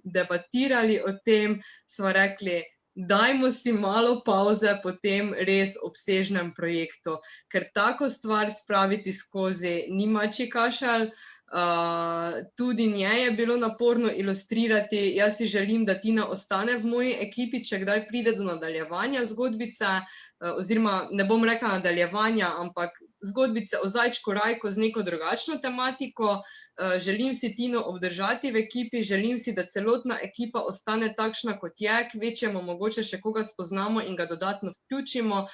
debatirali o tem, sva rekli, dajmo si malo pavze po tem res obsežnem projektu, ker tako stvar spraviti skozi ni mačji kašelj. Tudi njej je bilo naporno ilustrirati, jaz si želim, da Tina ostane v moji ekipi, če kdaj pride do nadaljevanja zgodbice, oziroma ne bom rekla nadaljevanja, ampak zgodbice o Zajčku Rajku z neko drugačno tematiko. Želim si Tino obdržati v ekipi, želim si, da celotna ekipa ostane takšna, kot je, kvečjemu mogoče še koga spoznamo in ga dodatno vključimo,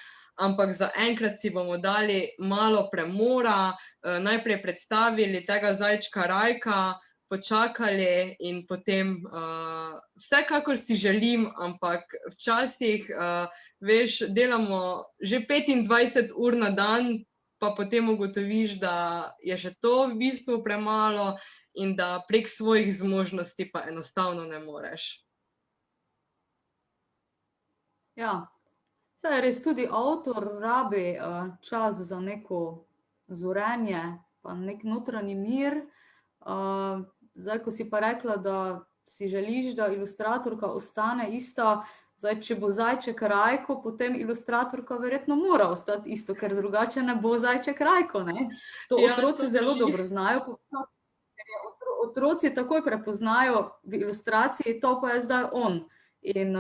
ampak zaenkrat si bomo dali malo premora, najprej predstavili tega Zajčka Rajka, počakali in potem vsekakor si želim, ampak včasih, veš, delamo že 25 ur na dan, pa potem ugotoviš, da je že to v bistvu premalo in da prek svojih zmožnosti pa enostavno ne moreš. Ja. Saj res tudi avtor rabi čas za neko zorenje, pa nek notranji mir. Zdaj, ko si pa rekla, da si želiš, da ilustratorka ostane ista, zdaj, če bo Zajček Rajko, potem ilustratorka verjetno mora ostati isto, ker drugače ne bo Zajček Rajko, ne? To otroci zelo dobro znajo, ker otroci takoj prepoznajo v ilustraciji, to pa je zdaj on. In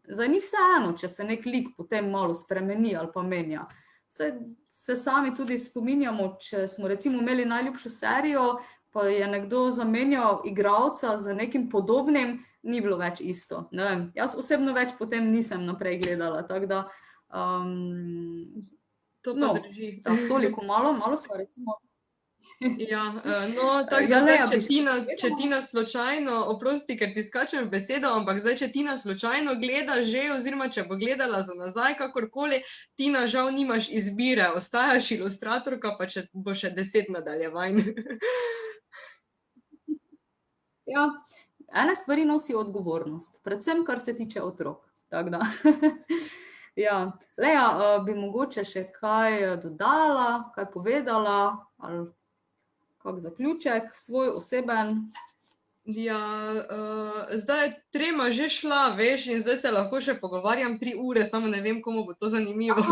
zdaj ni vseeno, če se nek lik potem malo spremeni ali pa menja. Se sami tudi spominjamo, če smo recimo imeli najljubšo serijo, pa je nekdo zamenjal igralca z nekim podobnim, ni bilo več isto. Ne vem, jaz osebno več potem nisem naprej gledala, tako da To pa no, drži. toliko malo sva recimo. Ja, no, tako da Ja, zdaj, Lea, bi če Tina slučajno, oprosti, ker ti skačem v besedo, ampak zdaj, če Tina slučajno gleda že, oziroma če bo gledala za nazaj, kakorkoli, Tina, žal nimaš izbire, ostajaš ilustratorka, pa če bo še 10 nadaljevanj. Ja, ene stvari nosi odgovornost, predvsem kar se tiče otrok. Tako da. Ja, Lea, bi mogoče še kaj dodala, kaj povedala, ali kak zaključek, svoj oseben? Ja, zdaj je trema že šla, veš, in zdaj se lahko še pogovarjam 3 ure, samo ne vem, komu bo to zanimivo.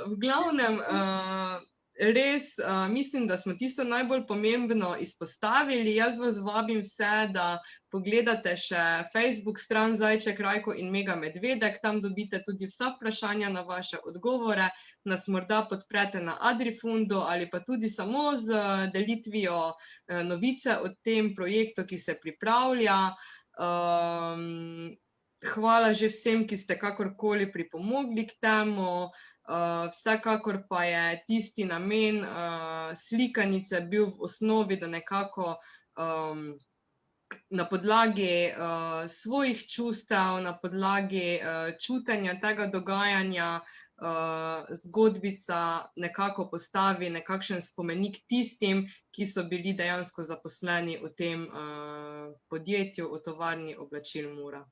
V glavnem, res mislim, da smo tisto najbolj pomembno izpostavili. Jaz vas vabim vse, da pogledate še Facebook stran Zajček, Rajko in Mega Medvedek, tam dobite tudi vsa vprašanja na vaše odgovore, nas morda podprete na Adrifundu ali pa tudi samo z delitvijo novice o tem projektu, ki se pripravlja. Hvala že vsem, ki ste kakorkoli pripomogli k temu. Vsekakor pa je tisti namen slikanice bil v osnovi, da nekako na podlagi svojih čustev, na podlagi čutenja tega dogajanja zgodbica nekako postavi nekakšen spomenik tistim, ki so bili dejansko zaposleni v tem podjetju, v tovarni oblačil Mura.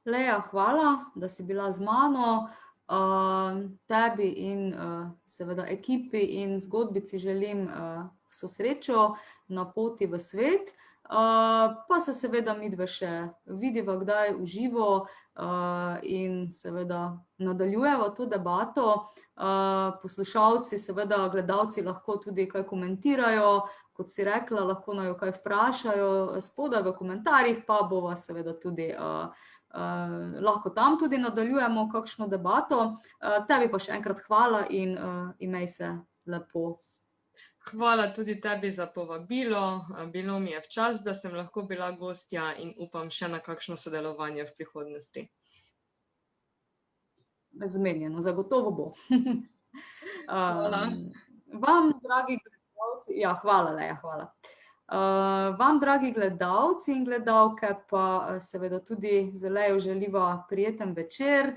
Lea, hvala, da si bila z mano. Tebi in seveda ekipi in zgodbici želim vso srečo na poti v svet. Pa se seveda midve še vidiva kdaj v živo in seveda nadaljujeva to debato. Poslušalci, seveda gledalci lahko tudi kaj komentirajo, kot si rekla, lahko naju kaj vprašajo spodaj v komentarjih, pa bova seveda tudi lahko tam tudi nadaljujemo kakšno debato. Tebi pa še enkrat hvala in imej se lepo. Hvala tudi tebi za povabilo, bilo mi je v čast, da sem lahko bila gostja in upam še na kakšno sodelovanje v prihodnosti. Zmenjeno, zagotovo bo. Hvala. Vam, dragi gledalci, ja, hvala, Lea, hvala. Vam, dragi gledalci in gledalke, pa seveda tudi z Lejo želiva prijeten večer.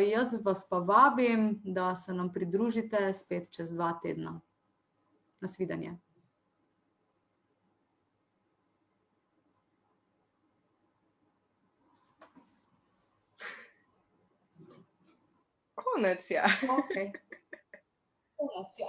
Jaz vas pa vabim, da se nam pridružite spet čez 2 tedna. Nasvidenje. Konec je. Okej. Konec je.